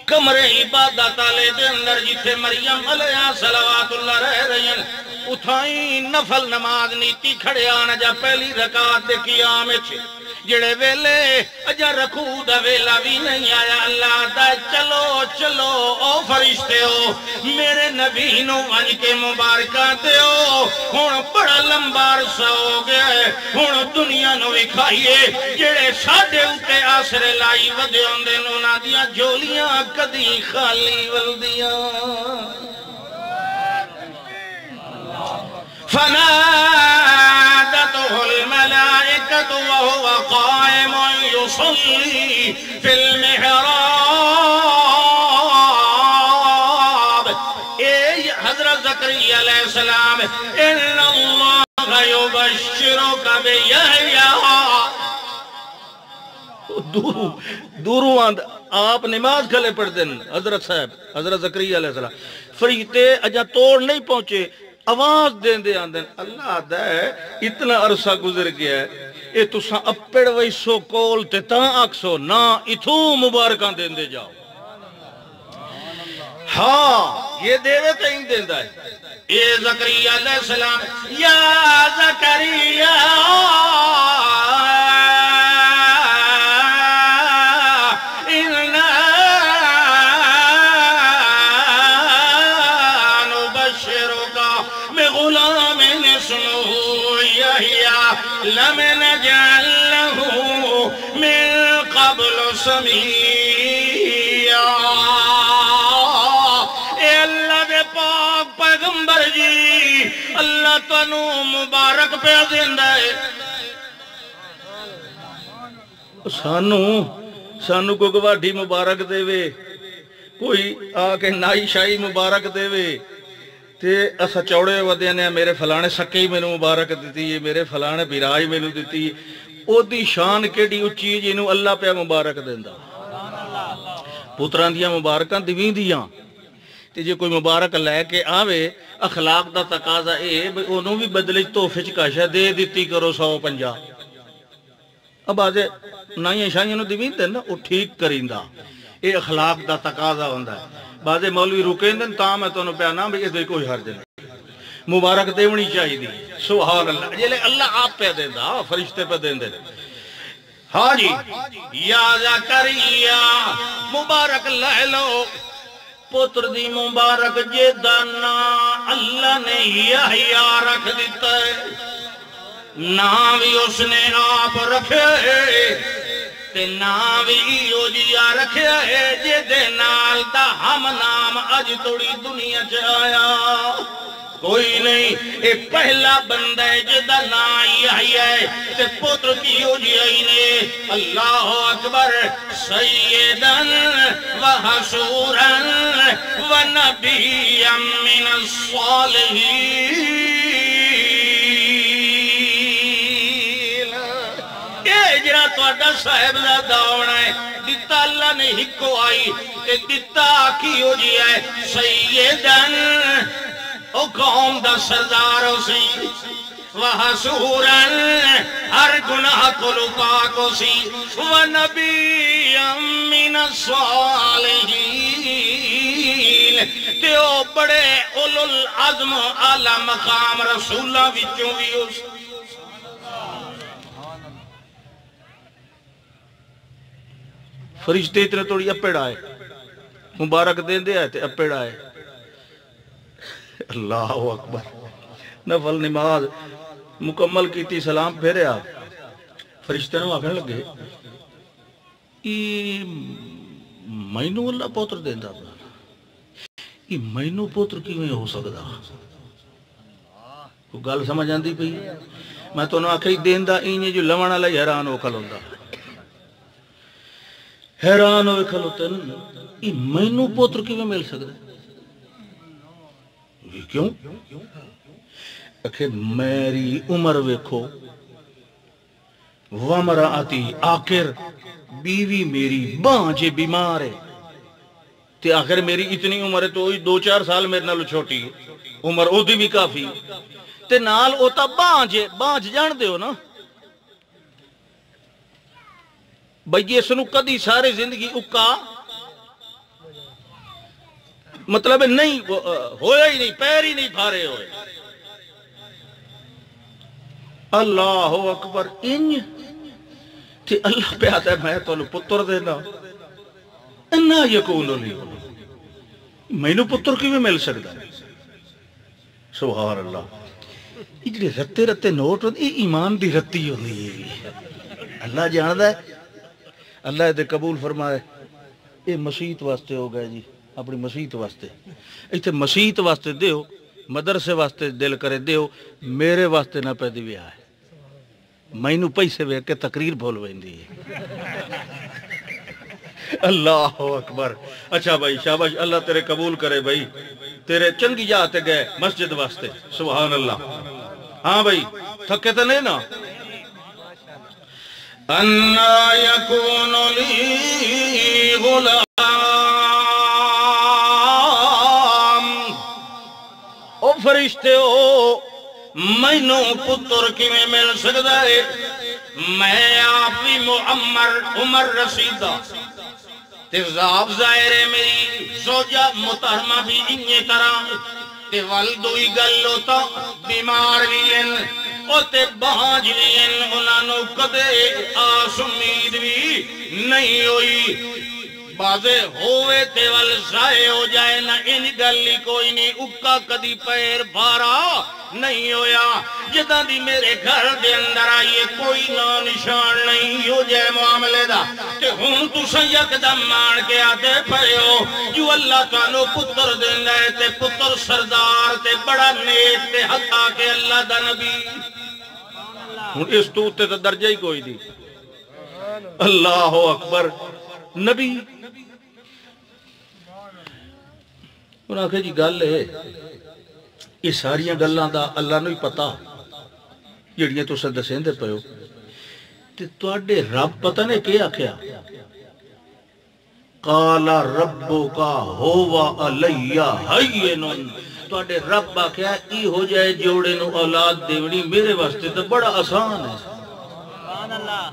کمرے عبادت والے دے اندر جتھے مریم علیہ صلوات اللہ رہ رہی ہیں اتھائیں نفل نماز نیتی کھڑے آنا جا پہلی رکعت دے قیام چھے جڑے ویلے اجا رکھو دا ویلا بھی نہیں آیا اللہ دا چلو چلو او فرشتے ہو میرے نبی نو ونج کے مبارکہ دے ہو ہون بڑا لمبا عرصہ ہو گیا ہے ہون دنیا نو وکھائیے جڑے ساڈے اتے آسرے لائی ودے ہوندے نو نا دیا جولیاں کدی خالی ولدیاں فنادته الملائكة وهو قائم يصلي في المحراب اے حضرت زکریا علیہ السلام ان اللہ یبشرک بیحییٰ دوروں آند آپ نماز کھلے پڑھ دن حضرت صاحب حضرت زکریا علیہ السلام فریتے اجا توڑ نہیں پہنچے آواز دین دے آندن اللہ آدھا ہے اتنا عرصہ گزر گیا ہے اے تساں اپڑ ویسو کول تے تاں آکسو نا اتھو مبارکاں دین دے جاؤ ہاں یہ دیوے تین دین دا ہے اے زکریا علیہ السلام یا زکریا لم نجعل له من قبل سميا اے اللہ دے پاک پیغمبر جی اللہ تنو مبارک پہ دیندہ ہے سانو کو گواڑی مبارک دے وے کوئی آکے نائی شائی مبارک دے وے تے اسا چوڑے ودے نے میرے فلانے سکے میں مبارک دیتی ہے میرے فلانے بیرائی میں دیتی ہے او دی شان کیڑی اچھی جنہوں اللہ پہ مبارک دیندہ پتران دیا مبارکاں دیویں دیاں تے جے کوئی مبارک لے کے آوے اخلاق دا تقاضا اے انہوں بھی بدلج توفے چکاشا دے دیتی کرو 150 اب آجے نائیں شائیں نو دیویں دینا او ٹھیک کریندہ اے اخلاق دا تقاضا ہوندہ ہے بعضے مولوی رکیں دن تاں میں تو انہوں پہ آنا بھی اس دے کوئی حرج نہیں مبارک دیونی چاہی دی سبحان اللہ جلے اللہ آپ پہ دیں دا فرشتے پہ دیں دے ہاں جی یا زکریا مبارک لے لو پتر دی مبارک جیدانا اللہ نے یحییٰ رکھ دیتا ہے نام بھی اس نے آپ رکھے تے ناوی اوجیا رکھیا ہے جے دے نال دا ہم نام اج توڑی دنیا چایا کوئی نہیں اے پہلا بندہ ہے جے دا نائی ہے تے پتر کی اوجیا ہی نے اللہ اکبر سیدن و حسورن و نبی من الصالحین تواڈا صاحبزادہ ہونا ہے دتا اللہ نے ہکو آئی تے دتا کی ہو جی ہے سیدن او قوم دا سردار ہو سی وحسورن ہر گناہ کو پاک ہو سی ونبی من الصالحین تے او بڑے اولو العظم اعلی مقام رسولہ وچوں بھی ہو سی فرشتے اتنے توڑی اپیڑ آئے مبارک دین دے آئے تے اپیڑ آئے اللہ اکبر نفل نماز مکمل کیتی سلام پھیرے آپ فرشتے نے آکھنے لگے مینو اللہ پوتر دین دا یہ مینو پوتر کیویں ہو سکدا کو گل سمجھ آندی پئی میں تو آکھئی دین دا اینجے جو لونا لئی حیران ہو کھلوندا حیران ہوئے کھلوتن یہ مینو پوتر کیویں مل سکدا یہ کیوں کہ میری عمر ویکھو ومرآتی آخر بیوی میری بانجے بیمار ہے تے آخر میری اتنی عمر ہے تو 2-4 سال میرے نالو چھوٹی ہے عمر او دی بھی کافی تے نال اوتا بانج جان دے ہو نا بھئی اس نو کدی سارے زندگی اکا مطلب نہیں ہویا ہی نہیں پیر ہی نہیں پھارے ہوئے اللہ اکبر انج تے اللہ پہ آتا ہے میں تو انہوں پتر دینا انا یکون لی میں نو پتر کی بھی مل سکتا ہے سبحان اللہ یہ جڑے رتے رتے نوٹ ہوتے یہ ایمان دی رتی ہوتی ہے اللہ جاندہ ہے اللہ دے قبول فرمائے یہ مسیحت واسطے ہو گئے جی اپنی مسیحت واسطے ایتھے مسیحت واسطے دیو مدرسے واسطے دل کرے دیو میرے واسطے نہ پیدی بھی آئے میں نو پیسے وے کے تقریر بھول ویندی ہے اللہ اکبر اچھا بھائی شاباش اللہ تیرے قبول کرے بھائی تیرے چنگی جاتے گئے مسجد واسطے سبحان اللہ ہاں بھائی تھکے تو نہیں نا اَنَّا يَكُونُ لِي غُلَامٌ او فرشتے ہو مینوں پتر کی میں مل سکتا ہے میں آپ بھی عمر رسیدہ تیزاب ظاہر ہے میری زوجہ محترمہ بھی انہی طرح تے والدوئی گلو تا بیمار بھی ہیں او تے بہانج بھی ہیں انہوں کدے آس امید بھی نہیں ہوئی بازے ہوئے تے وال ضائع ہو جائے نہ ان گلی کوئی نہیں اکا کدی پیر بھارا نہیں ہویا جدہ دی میرے گھر دے اندر آئیے کوئی نا نشان نہیں ہو جائے معاملے دا تے ہون تو سید دم مان کے آتے پڑے ہو جو اللہ تعالیٰ پتر دن رہے تے پتر سردار تے بڑا نیک تے حقا کے اللہ دا نبی ہون اس توتے تے درجہ ہی کوئی دی اللہ اکبر نبی انہاں کہ جی گل ہے یہ ساریاں گلاں دا اللہ نو ہی پتا جڑیاں تو دسیں دے پئے ہو تے تواڈے رب پتہ نے کیا کیا قال ربک ہوا علی ہین تواڈے رب آکھیا ای ہو جائے جوڑے نو اولاد دیونی میرے واسطے تے بڑا آسان ہے سبحان اللہ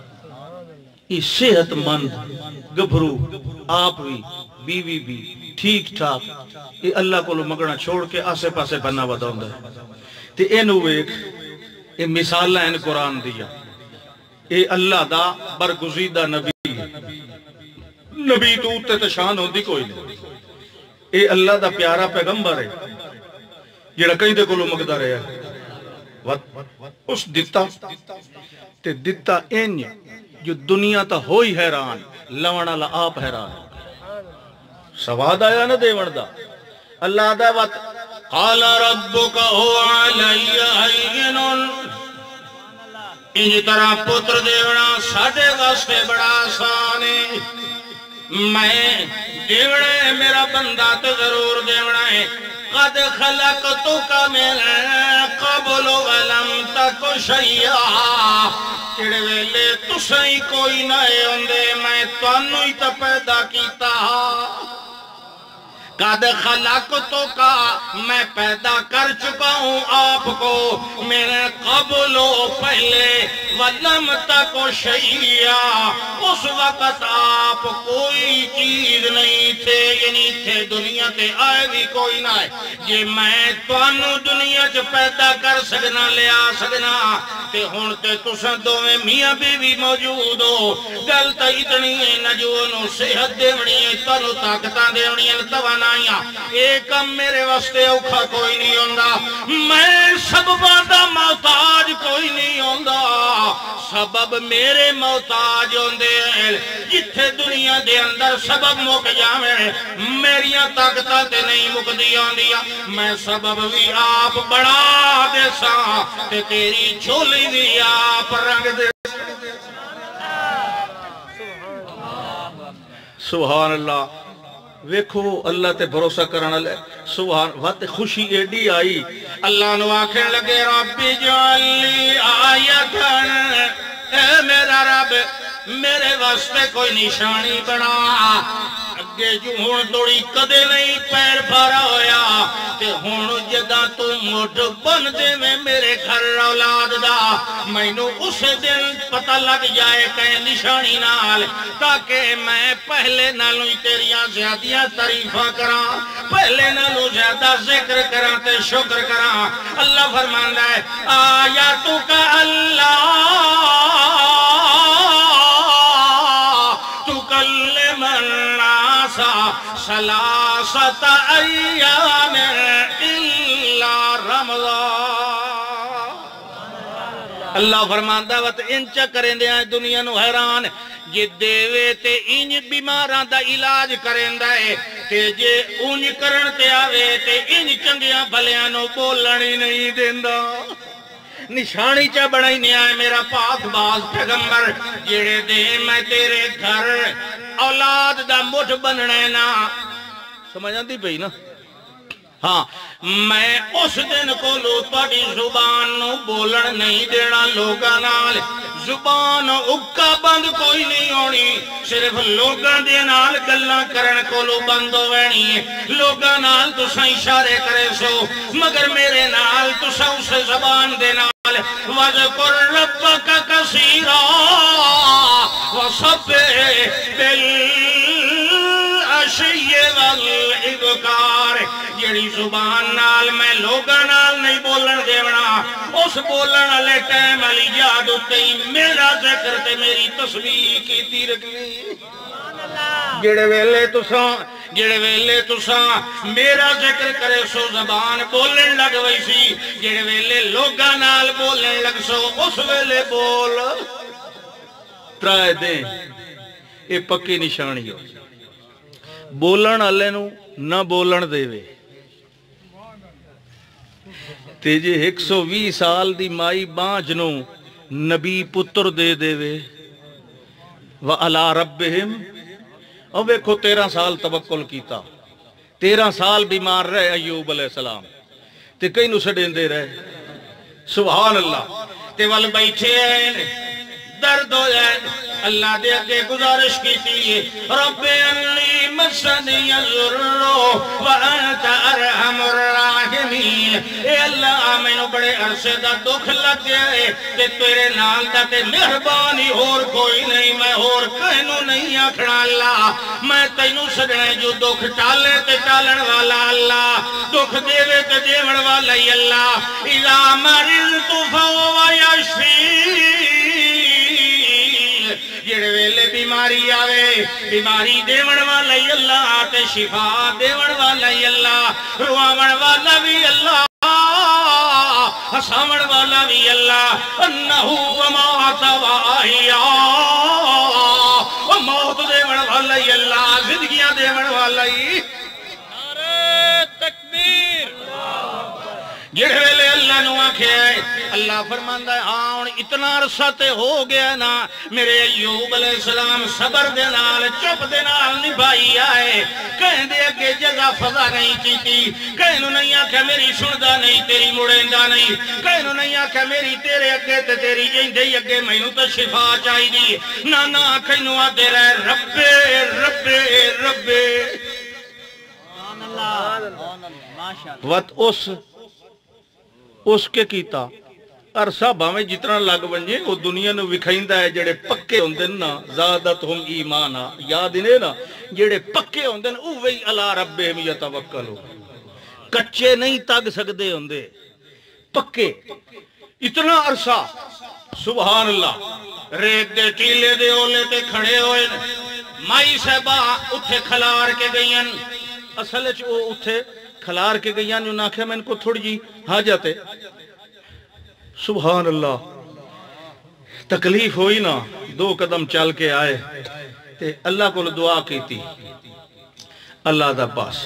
یہ صحت مند گبھرو آپ بھی بیوی بھی ٹھیک ٹھاک یہ اللہ کو مگنا چھوڑ کے آسے پاسے بنا بداؤں ہے تے اینو ایک یہ مثال ہے قرآن دیا یہ اللہ دا برگزیدہ نبی نبی تو اتے تشان ہوندی کوئی نہیں یہ اللہ دا پیارا پیغمبر ہے جڑا کہیں دے کلو مقدر ہے اس دتا تے دتا این جو دنیا تا ہوئی حیران لونا لا آپ حیران سواد آیا نا دیوڑ دا اللہ دا وقت قال ربک هو علی ہین انج طرح پتر دیوڑا ساڑھے واسطے بڑا آسان ہے میں دیوڑے میرا بندہ تو ضرور دیوڑا ہے قد خلقتک من قبل ولم تک شیئا جڑے ویلے تساں ہی کوئی نہ ہوندے میں تانوں ہی تے پیدا کیتا قد خلقتو کا میں پیدا کر چکا ہوں آپ کو میرے قبل و پہلے ولم تک شیئا اس وقت آپ کوئی چیز نہیں تھے یعنی تھے دنیا تے آئے بھی کوئی نہ ہے جے میں توانو دنیا چ پیدا کر سکنا لیا سکنا تے ہون تے تساں دوویں میاں بیوی موجود ہو گل تے اتنی ہے نجونو صحت دیونی ہے تانو طاقتاں دیونی ہے توانائیاں ایک کم میرے واسطے اوکھا کوئی نہیں ہوندا میں سبباں دا محتاج کوئی نہیں ہوندا سبب میرے محتاج ہوندے ہیں جتھے دنیا دے اندر سبب مک جاویں میریاں طاقتاں تے نہیں مکدی ہوندیاں میں سبب بھی آپ بڑا دے ساں تے تیری جھولی بھی آپ رنگ دے سبحان اللہ ویکھو اللہ تے بھروسہ کرنا لے سبحان وقت خوشی ایڈی آئی اللہ نو آکھیں لگے رب جعلی آیتن اے میرا رب میرے واسطے کوئی نشانی بنا اگے جو ہون توڑی کدے نہیں پیر بھارا ہویا تے ہون جدا تو مٹھ بن دے میں میرے گھر اولاد دا مینوں اس دن پتہ لگ جائے کہیں نشانی نال تاکہ میں پہلے نالوں تیریاں زیادیاں تعریفاں کراں پہلے نالوں زیادہ ذکر کراں تے شکر کراں اللہ فرماندا ہے آیاتو کا اللہ تکلم الناس ثلاثۃ ایام الا رمضان اللہ فرماندا وت انچ کرندے ہیں دنیا نو حیران جے دیوے تے انج بیماراں دا علاج کریندا ہے تے جے اونج کرن تے آوے تے انج چنگیاں بھلیاں نو بولن ہی نہیں دیندا نشانی چا بڑائی نہیں آئے میرا پاک باز پیغمبر جڑے دے میں تیرے گھر اولاد دا مٹھ بننے نا سمجھ آندی پئی نا ہاں میں اس دن کو لو تہاڈی زبان نو بولن نہیں دینا لوگاں نال زبان اکا بند کوئی نہیں ہونی صرف لوگاں دے نال گلاں کرن کولو بند ہونی ہے لوگاں نال تساں اشارے کرے سو مگر میرے نال تساں اس زبان دے نال وَذْكُرْ رَبَّكَ كَثِيرًا وَصَبِّحْ بِالْعَشِيِّ وَالْإِبْكَارِ جڑی زبان نال میں لوگاں نال نہیں بولن دیونا اس بولن والے ٹائم علی یاد اتے میرا ذکر تے میری تسبیح کیتی رکھنی جڑے ویلے تساں میرا ذکر کرے سو زبان بولن لگ وئی سی جڑے ویلے لوگاں نال بولن لگ سو اس ویلے بول ترائے دیں یہ پکی نشانی ہو بولن والے نو نہ بولن دے وے تے جے 120 سال دی مائی بانج نو نبی پتر دے دے وے وَعَلَىٰ رَبِّهِمْ اور ویکھو 13 سال توکل کیتا 13 سال بیمار رہے ایوب علیہ السلام تے کئی نو سڑین دے رہے سبحان اللہ تے وال بیٹھے ہیں درد ہو جائے اللہ دے اگے گزارش کی تھی رب انی مسنی الضر وانت ارحم الراحمین اے اللہ میں نو بڑے عرصے دا دکھ لگ گئے تے تیرے نال دا تے مہربانی اور کوئی نہیں میں اور کہنو نہیں آکھنا اللہ میں تینو سجنے جو دکھ ٹالے تے ٹالن والا اللہ دکھ دیوے تے دیون والا ہی اللہ اذا مرضت فهو یشفین جڑے ویلے بیماری آوے بیماری دیون والا ہی اللہ تے شفا دیون والا ہی اللہ رواون والا بھی اللہ ہساون والا بھی اللہ انہو ومات وآہیا موت دیون والا ہی اللہ زندگیاں دیون والا ہی نعرہ تکبیر جڑے ویلے اللہ نو آنکھیں رکھے اللہ فرماندا ہے ہاں اتنا عرصہ تے ہو گیا نا میرے ایوب علیہ السلام صبر دے نال چپ دے نال نبھائی آئے کہیں دے اگے جگہ فضا نہیں کیتی کہیں نو نہیں آکھا میری سندا نہیں تیری مڑیندا نہیں کہیں نو نہیں آکھا میری تیرے اگے تے تیری جیندے اگے مینوں تے شفا چاہیے نہ کہیں نو آدے رہے ربے ربے ربے وقت اس کے کیتا عرصہ باویں جتنا لگ بنجے وہ دنیا نو وکھائندہ ہے جڑے پکے ہوندے نا زادتہم ایمانا یاد انہیں نا جڑے پکے ہوندے نا اوہی علی ربہم یتوکلو کچے نہیں تاگ سکدے ہوندے پکے اتنا عرصہ سبحان اللہ ریت دے ٹیلے دے اولے تے کھڑے ہوئے مائی صاحبہ اتھے کھلار کے گئین اصل وہ اتھے کھلار کے گئین جو ناکھے میں ان کو تھوڑی جی حاجت ہے سبحان اللہ تکلیف ہوئی نا 2 قدم چل کے آئے تے اللہ کو دعا کی تھی اللہ دا پاس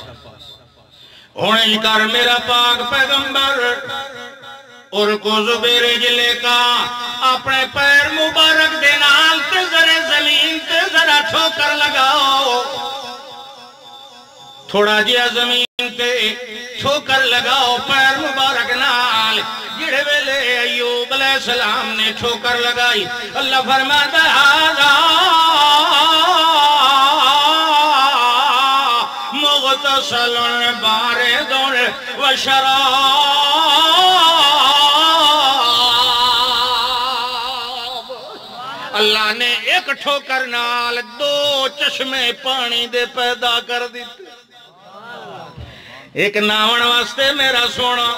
ہونے کر میرا پاک پیغمبر اور کو زبیر جلے کا اپنے پیر مبارک دے نال تے ذرے زمین تے ذرا ٹھوکر لگاؤ تھوڑا جیا زمین تے ٹھوکر لگاؤ پیر مبارک نال جڑے ویلے ایوب علیہ السلام نے ٹھوکر لگائی اللہ فرماتا ہے مغتسل بارد و شراب اللہ نے ایک ٹھوکر نال 2 چشمے پانی دے پیدا کر دیتے ایک ناون واسطے میرا سونا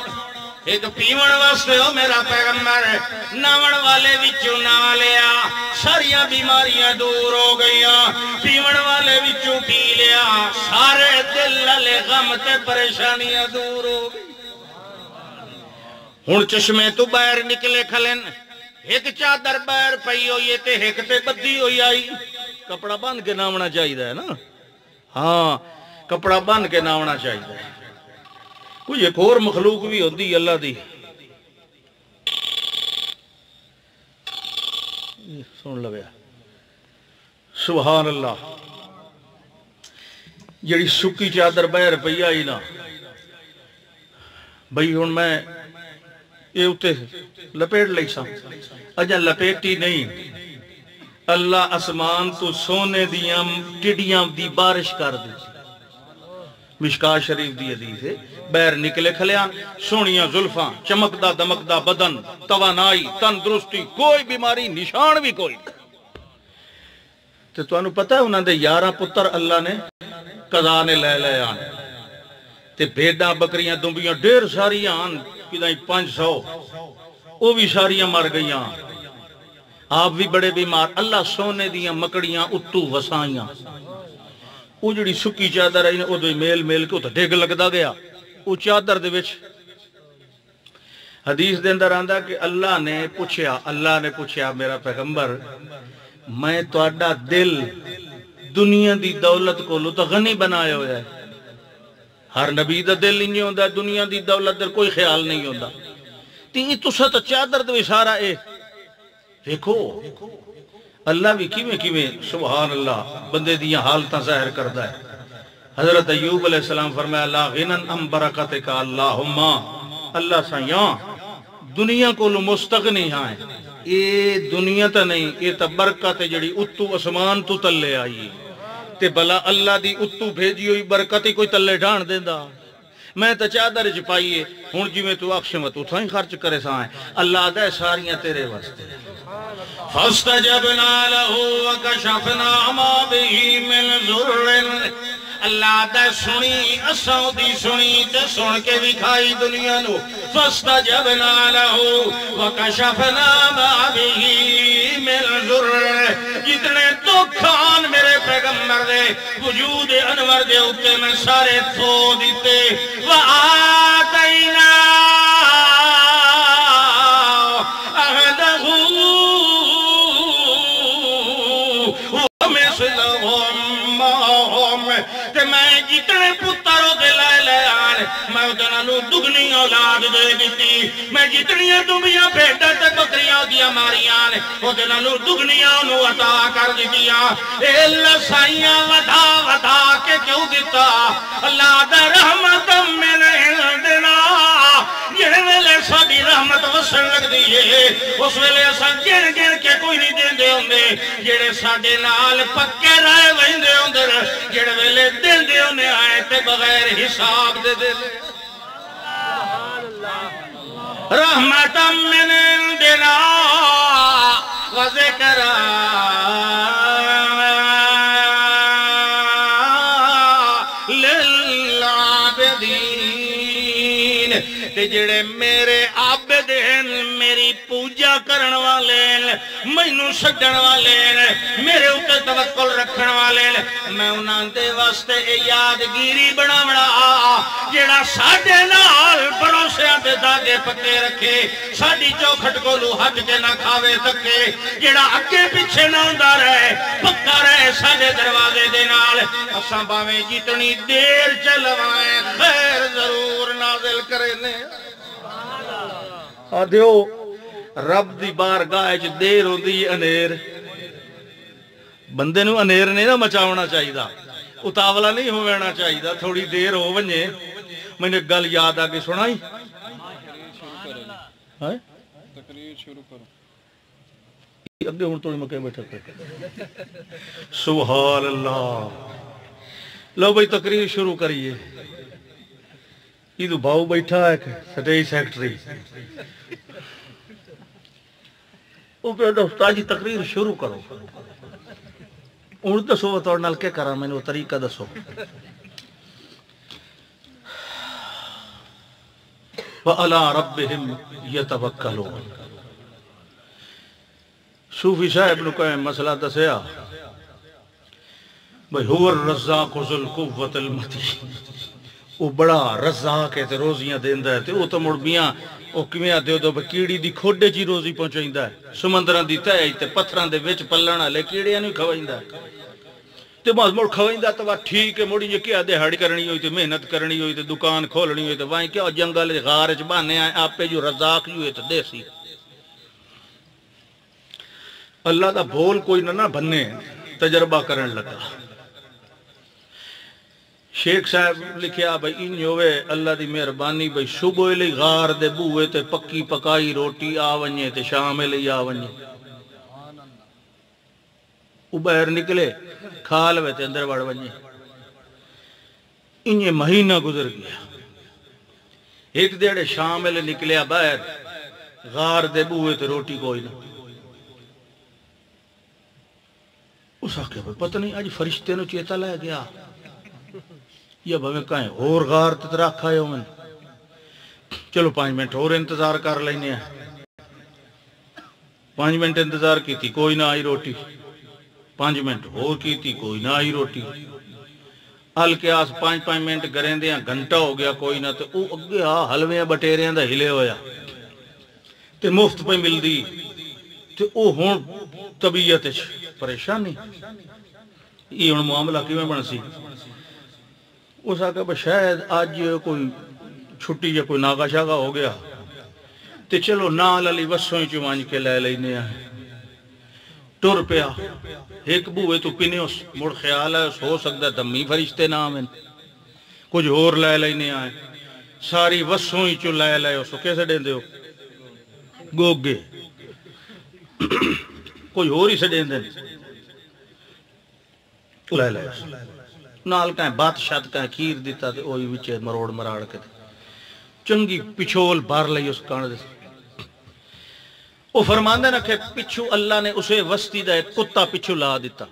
ایک پیون واسطے ہو میرا پیغمبر ناون والے وچوں نہ لیا ساریاں بیماریاں دور ہو گئیاں پیون والے وچوں پی لیا سارے دل لے غم تے پریشانیاں دور ہو گئی ہن چشمے تو باہر نکلے کھلن ایک چادر باہر پئی ہوئی تے ایک تے بدھی ہوئی آئی کپڑا باندھ کے ناونا چاہیے ہے نا ہاں کپڑا باندھ کے ناونا چاہیے کوئی ایک اور مخلوق بھی ہوتی اللہ دی سن لگیا سبحان اللہ جڑی سکی چادر باہر پئی آئی نا بھئی ہن میں یہ اتے لپیٹ لئی سا اجا لپیٹی نہیں اللہ اسمان تو سونے دیاں ٹڈیاں دی بارش کر دی مشکا شریف دی حدیث ہے بیر نکلے کھلیاں سونیاں زلفاں چمکدہ دمکدہ بدن توانائی تندرستی کوئی بیماری نشان بھی کوئی تو انہوں پتہ ہے انہوں نے 11 پتر اللہ نے قضا نے لے آن تے بھیڑاں بکریاں دنبیاں ڈیر ساریاں آن کدائیں 500 وہ بھی ساریاں مر گئیاں آپ بھی بڑے بیمار اللہ سونے دیاں مکڑیاں اتو وسائیاں وہ جڑی سکی چادر آئی وہ دو میل کے تو ڈیگ لگتا گیا وہ چادر دے وچ حدیث دے اندر آندہ کہ اللہ نے پوچھیا میرا پیغمبر میں تو اڈا دل دنیا دی دولت کو لو تو غنی بنایا ہویا ہے ہر نبی دا دل نہیں ہوندہ دنیا دی دولت در کوئی خیال نہیں ہوندہ تی تو ستا چادر دو سارا اے دیکھو اللہ بھی کیویں سبحان اللہ بندے دیاں حالتاں ظاہر کردہ ہے حضرت ایوب علیہ السلام فرمایا لا غنن ام برکتک اللہم اللہ سایاں دنیا کو لو مستغنی ہائیں اے دنیا تا نہیں اے تا برکت جڑی اتو اسمان تو تلے آئی تے بلا اللہ دی اتو بھیجی ہوئی برکتی کوئی تلے ڈھان دیندہ میں تا چادر جپائیے ہون جی میں تو اکشمت اتھائیں خرچ کرے سائیں اللہ دے ساریاں تیرے واسطے فاستجبنا له وكشفنا ما به من ضر اللہ دے سنی اساں دی سنی تے سن کے دکھائی دنیا نو فاستجبنا له وكشفنا ما به من ضر جتنے دکھان میرے پیغمبر دے وجود انور دے اوتے میں سارے تھو دیتے وآتینا کہ میں جتنے پتروں دے لائے لے آن میں انہوں دگنی اولاد دے دیتی میں جتنیاں دنیا بھیڈاں تے بکریاں دیاں ماریاں نے انہوں دگنیاں انہوں عطا کر دیتیاں اے لسائیاں ودا ودا کے کیوں دیتا اللہ دا رحمت من عندنا جڑے ویلے ساڈی رحمت وسن لگ دیئے اس ویلے اساں گن گن کے کوئی نہیں دیندے ہوندے جڑے ساڈے نال پکے رہے ویندے ہوندے جڑے ویلے دیندے ہوندے آئے تے بغیر حساب دے دے رحمت من عندنا وذکر جڑے میرے عابد ہیں میری پوجا کرن والے مینوں چھڈن والے میرے اوپر توکل رکھن والے میں انہاں دے واسطے یادگیری بناونا جڑا ساڈے نال بھروسیاں دے داغے پکے رکھے ساڈی چوکھٹ کولوں ہٹ کے نہ کھاوے تکے جڑا اگے پیچھے نہ ہوندا رہے پکا رہے ساڈے دروازے دے نال اساں باویں جتنی دیر چلوائیں خیر ضرور نازل کرے نے آدھیو رب دی بارگاہ وچ دیر ہوندی انیر بندے نو انیر نہیں نہ مچاونا چاہیے اتاولا نہیں ہونا چاہیے تھوڑی دیر ہو ونجے میں نے گل یاد آگے سنائی تقریر شروع کرو اگے ہوں توڑی مکہ بیٹھا کر سبحان اللہ لو بھئی تقریر شروع کریے یہ تو بھاؤ بیٹھا ہے سٹیج سیکٹری وہ پہ استاد جی تقریر شروع کرو ان دسو توڑ نال کے کرا میں نے وہ طریقہ دسو وَعَلَىٰ رَبِّهِمْ يَتَوَكَّلُونَ صوفی صاحب نے کہا مسئلہ دسیا بھئی هُوَ الرَّزَّاقُ ذُو الْقُوَّةِ الْمَتِينَ وہ بڑا رزاق ہے تے روزیاں دیندہ ہے تے وہ تو مڑبیاں وہ کمیاں دیو دو کیڑی دی کھوڑے جی روزی پہنچائندہ ہے سمندران دی تائے تے پتھران دے ویچ پلنا لے کیڑیاں نہیں کھوائندہ ہے تے ماز مڑ کھوائندہ تو بات ٹھیک ہے مڑی یہ کیا دہاڑی کرنی ہوئی تے محنت کرنی ہوئی تے دکان کھولنی ہوئی تے وائیں کیا جنگل غارج بانے آئے آپ پہ جو رزاق جو ہے تے دیسی اللہ دا بول کوئی نہ بننے تجربہ کرن لگا شیخ صاحب لکھیا بھئی ان ہوئے اللہ دی مہربانی بھئی صبح لئی غار دے بوئے تے پکی پکائی روٹی آونجے تے شام لئی آونجے وہ باہر نکلے کھال وے تے اندر وڑ ونجے انہیں مہینہ گزر گیا ایک دیڑے شام لئی نکلیا باہر غار دے بوئے تے روٹی کوئی نہ اس آکے بھئی پتہ نہیں آج فرشتے نو چیتا لے گیا یا بھویں کہیں اور غار تترا کھائے ہو من چلو 5 منٹ اور انتظار کر لینے ہیں 5 منٹ انتظار کی تھی کوئی نہ آئی روٹی 5 منٹ اور کی تھی کوئی نہ آئی روٹی حل کے آس 5 منٹ گریں دیاں گھنٹہ ہو گیا کوئی نہ تو او اگے حلویاں بٹیریاں دا ہلے ہویا تے مفت پہ مل دی تے او ہون طبیعت پریشانی یہ ہون معاملہ کی میں بن سی اس آقا با شاید آج کوئی چھٹی یا کوئی ناغا شاغا ہو گیا تے چلو نال علی وسویں چوانج کے لے لینے آئے ٹور پیا ایک بوئے تو پینے اس مڑ خیال ہے اس ہو سکتا دمی فرشتے نام ہیں کچھ اور لے لینے آئے ساری وسویں چو لے لے اس کیسے دیں دے ہو گوگے کوئی اور ہی سے دیں دیں لے لے اس نال کہیں بات شاد کہیں کھیر دیتا تھے اوہی وچے مروڑ مراڑ کے تھے چنگی پچھول بار لئی اس کانے دے وہ فرماندے نا کہ پچھو اللہ نے اسے وستی دا ایک کتا پچھو لا دیتا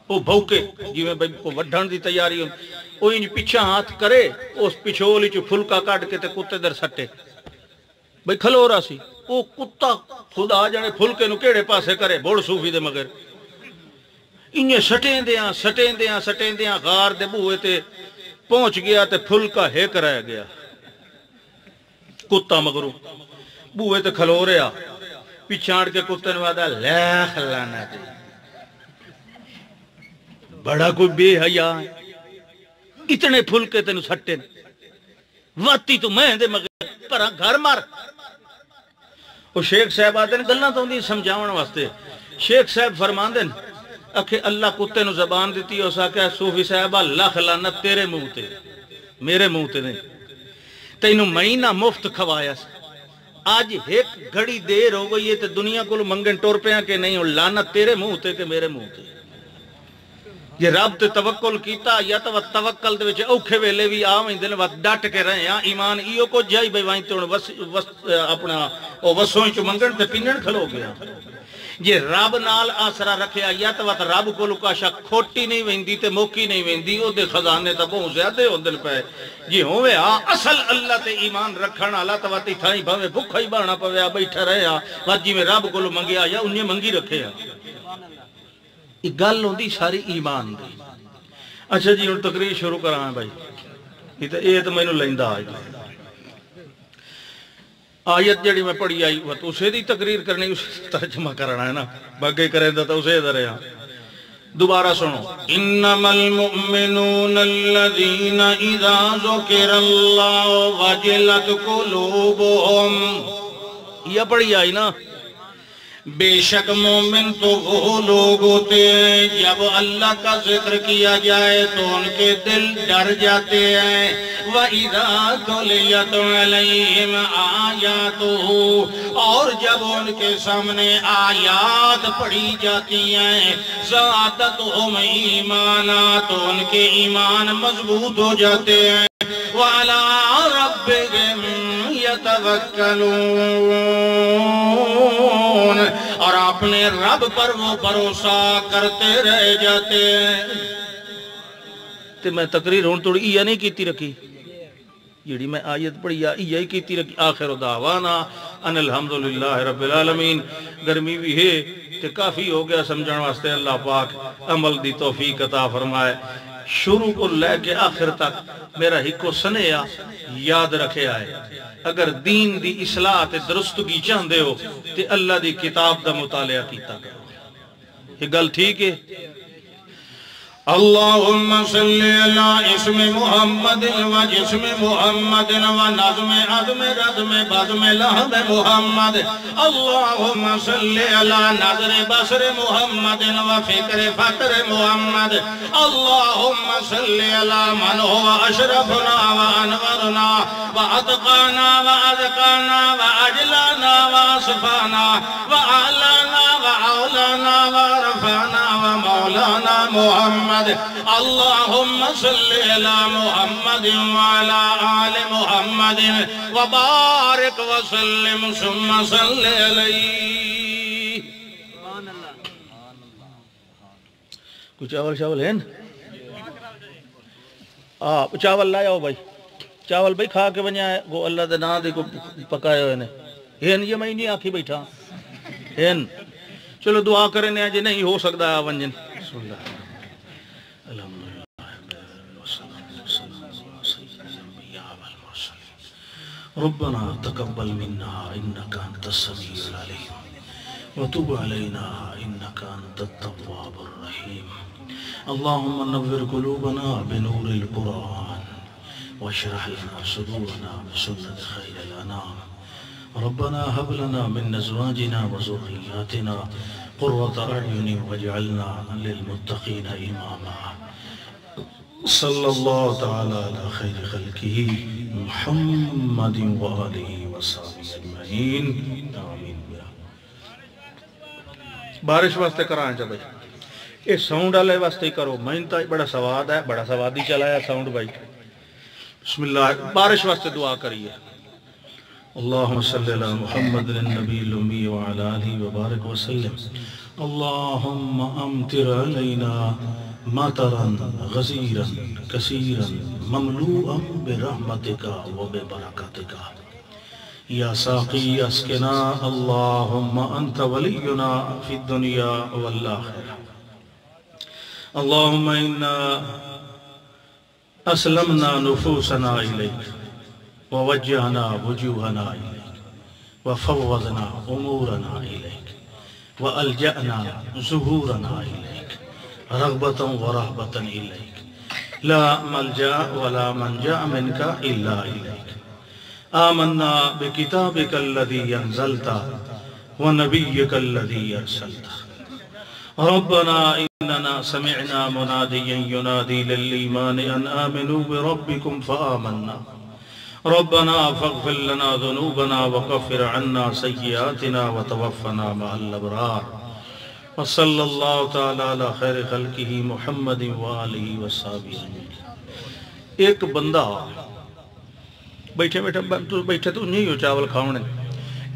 وہ بھوکے جی میں بھائی وڈھان دی تیاری ہوں وہ انج پچھا ہاتھ کرے اس پچھولی چو پھلکا کاٹ کے تے کتے در سٹے بھائی کھلو رہا سی وہ کتا خدا جانے پھلکے نو کیڑے پاسے کرے بوڑ صوفی دے مگر انہیں سٹیں دیاں غار دے بوئے تے پہنچ گیا تے پھلکا ہیک رہ گیا کتا مگرو بوئے تے کھلو رہا پیچھاڑ کے کتے نے وعدہ لیخ لانا دے بڑا کوئی بے حیا اتنے پھلکے تے نو سٹیں واتی تو میں دے مگر پر گھر مار وہ شیخ صاحب آتے ہیں گلنا تو نہیں سمجھاؤن واسطے شیخ صاحب فرمان دیں اکھے اللہ کتے نو زبان دیتی ہو ساکہ صوفی صاحبہ لاکھ لعنت تیرے منہ تے میرے منہ تے نہیں تینو مہینہ مفت کھوایا آج ایک گھڑی دیر ہو گئی ہے تے دنیا کو منگن ٹور پیاں کہ نہیں لعنت تیرے منہ تے کہ میرے منہ تے یہ رب تے توکل کیتا یا تو توکل دے وچ اوکھے ویلے بھی آویں دن وقت ڈٹ کے رہے ہاں ایمان ایو کو جائی بھئی وائیں تے اپنا وسویں چ منگن تے پینن کھلو گیا یہ رب نال آسرا رکھیا یا تو رب کو لکاشا کھوٹی نہیں ویندی تے موکی نہیں ویندی او دے خزانے تا بہت زیادہ ہوندن پے جی ہوئے اصل اللہ تے ایمان رکھن والا تو تی تھائی بھویں بھکھا ہی بانا پویا بیٹھا رہیا وا جی میں رب کو منگیا یا انہیں منگی رکھیا یہ گل ہوندی ساری ایمان دی اچھا جی ہن تقریر شروع کراں بھائی یہ تو مینوں لیندا آج آیت جڑی میں پڑھی آئی وہ تو اسے دی تقریر کرنی اسے ترجمہ کرنا ہے نا باقی کریں تو اسے ادھر ہے دوبارہ سنو انما المؤمنون الذین اذا ذکر اللہ وجلت قلوبهم یہ پڑھی آئی نا بے شک مومن تو وہ لوگ ہوتے ہیں جب اللہ کا ذکر کیا جائے تو ان کے دل ڈر جاتے ہیں وَإِذَا تُلِيَتْ عَلَيْهِمْ آيَاتُهُ اور جب ان کے سامنے آیات پڑھی جاتی ہیں زَادَتْهُمْ ایمانا تو ان کے ایمان مضبوط ہو جاتے ہیں وَعَلَىٰ رَبِّهِمْ يَتَوَكَّلُونَ اور اپنے رب پر وہ بھروسہ کرتے رہ جاتے ہیں تے میں تقریر ہون توڑی یہ نہیں کیتی رکھی جیڑی میں آیت پڑھی یہ کیتی رکھی آخر دعوانا ان الحمدللہ رب العالمین گرمی بھی ہے کہ کافی ہو گیا سمجھن واسطے اللہ پاک عمل دی توفیق عطا فرمائے شروع کو لے کے آخر تک میرا ہکو سنیا یاد رکھے آئے اگر دین دی اصلاح تے درستگی چاہندے ہو تے اللہ دی کتاب دا مطالعہ کیتا کرو یہ گل ٹھیک ہے اللہم صلی اللہ اسم محمد و جسم محمد و نظم عظم رظم بظم لحظ محمد اللہم صلی اللہ نظر بصر محمد و فکر فکر محمد اللہم صلی اللہ من ہوا اشرفنا و انورنا و اتقانا و اذکانا و اجلانا و اصفانا و اعلانا و اولانا و رفانا و مولانا محمد اللہم صلی اللہ محمد وعلا آل محمد وبارک وسلم ثم صلی علیہ کچھ چاول شاول ہیں چاول لائے ہو بھائی چاول بھائی کھا کے بنیا ہے وہ اللہ دے نا دے کو پکائے ہوئے نے یہ میں نہیں آکھی بیٹھا چلو دعا کرنے آجے نہیں ہو سکتا ہے ونجن بسم اللہ ربنا تقبل منا انك انت السميع العليم وتب علينا انك انت التواب الرحيم اللهم نور قلوبنا بنور القرآن واشرح لنا صدورنا بسنة خير الانام ربنا هب لنا من ازواجنا وذرياتنا قرة اعين واجعلنا للمتقين اماما صلی اللہ تعالی علی خیر خلقہ محمد وآلہ وصحبہ اجمعین آمین بارش واسطے کرائیں جا بھائی یہ ساؤنڈ والے واسطے کرو میں تا بڑا سواد ہے بڑا سوادی چلایا ساؤنڈ بھائی بسم اللہ بارش واسطے دعا کریے اللہم صلی اللہ محمد النبی الامی وعلی آلہ وبارک وسلم اللہم امطر علینا مطرا غزیرا کثیرا مملوءا برحمتک و ببرکاتک یا ساقی اسکنا اللہم انت ولینا فی الدنیا والآخرہ اللہم انا اسلمنا نفوسنا الیک ووجہنا وجوہنا الیک وفوضنا امورنا الیک والجأنا ظہورنا الیک رغبتا و رہبتا الیک لا ملجا ولا منجا منك الا اليك آمنا بكتابك الذي انزلت ونبيك الذي ارسلت ربنا اننا سمعنا مناديا ينادي للايمان ان امنوا بربكم فآمنا ربنا فاغفر لنا ذنوبنا وكفر عنا سيئاتنا وتوفنا مع الابرار وصلی اللہ تعالی علی خیر خلقہ محمد وآلہ وصحبہ اجمعین۔ ایک بندہ بیٹھے تو نہیں ہو چاول کھاؤنے،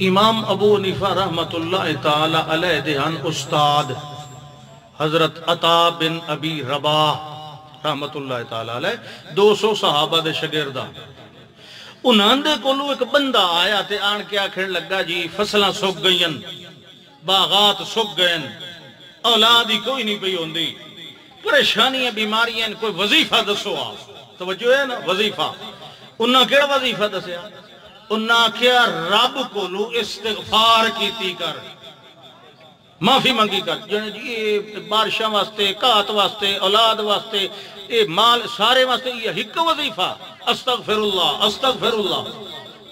امام ابو حنیفہ رحمت اللہ تعالی علیہ دہان استاد حضرت عطا بن ابی رباح رحمت اللہ تعالی علیہ 200 صحابہ دے شگردہ انہاں دے کولو ایک بندہ آیا تے آن کے آکھن لگا جی فصلاں سک گئین، باغات سک گئین، اولاد ہی کوئی نہیں پئی ہوندی، پریشانیاں بیماریاں، کوئی وظیفہ دسو آ، توجہ ہے نا وظیفہ۔ انہاں کیڑا وظیفہ دسیا؟ انہاں کیا رب کولو استغفار کیتی کر، معافی منگی کر، جی یہ بارشاں واسطے، قحط واسطے، اولاد واسطے، یہ مال سارے واسطے، یہ ہک وظیفہ استغفر اللہ استغفر اللہ۔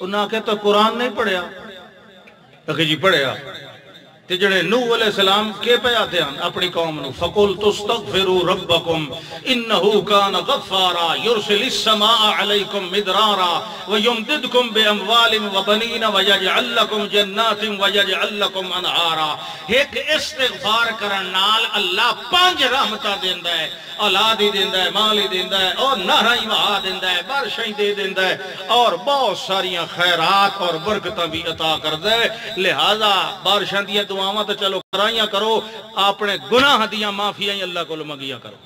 انہاں کہا تو قرآن نہیں پڑھیا؟ کہ جی پڑھیا۔ تے جڑے نوح علیہ السلام کے پیاتے ہیں اپنی قوم نو فَقُلْتُ اسْتَغْفِرُوا رَبَّكُمْ إِنَّهُ كَانَ غَفَّارًا يُرْسِلِ السَّمَاءَ عَلَيْكُمْ مِدْرَارًا وَيُمْدِدْكُمْ بِأَمْوَالٍ وَبَنِينَ وَيَجْعَلْ لَكُمْ جَنَّاتٍ وَيَجْعَلْ لَكُمْ أَنْهَارًا۔ ایک استغفار کرنال اللہ 5 رحمتہ دیندہ ہے، اولاد ہی دیندہ ہے، مال ہی دیندہ ہے، اور نہرہ ہی وہاں دیندہ ہے، بارشیں دے دیندہ ہے، اور بہت ساریاں خیرات اور برکتہ بھی عطا کردہ ہے۔ لہذا بارشیں دیا دعاواں تو چلو کرائیاں کرو، اپنے گناہ دیاں معافیاں اللہ کو منگیاں کرو۔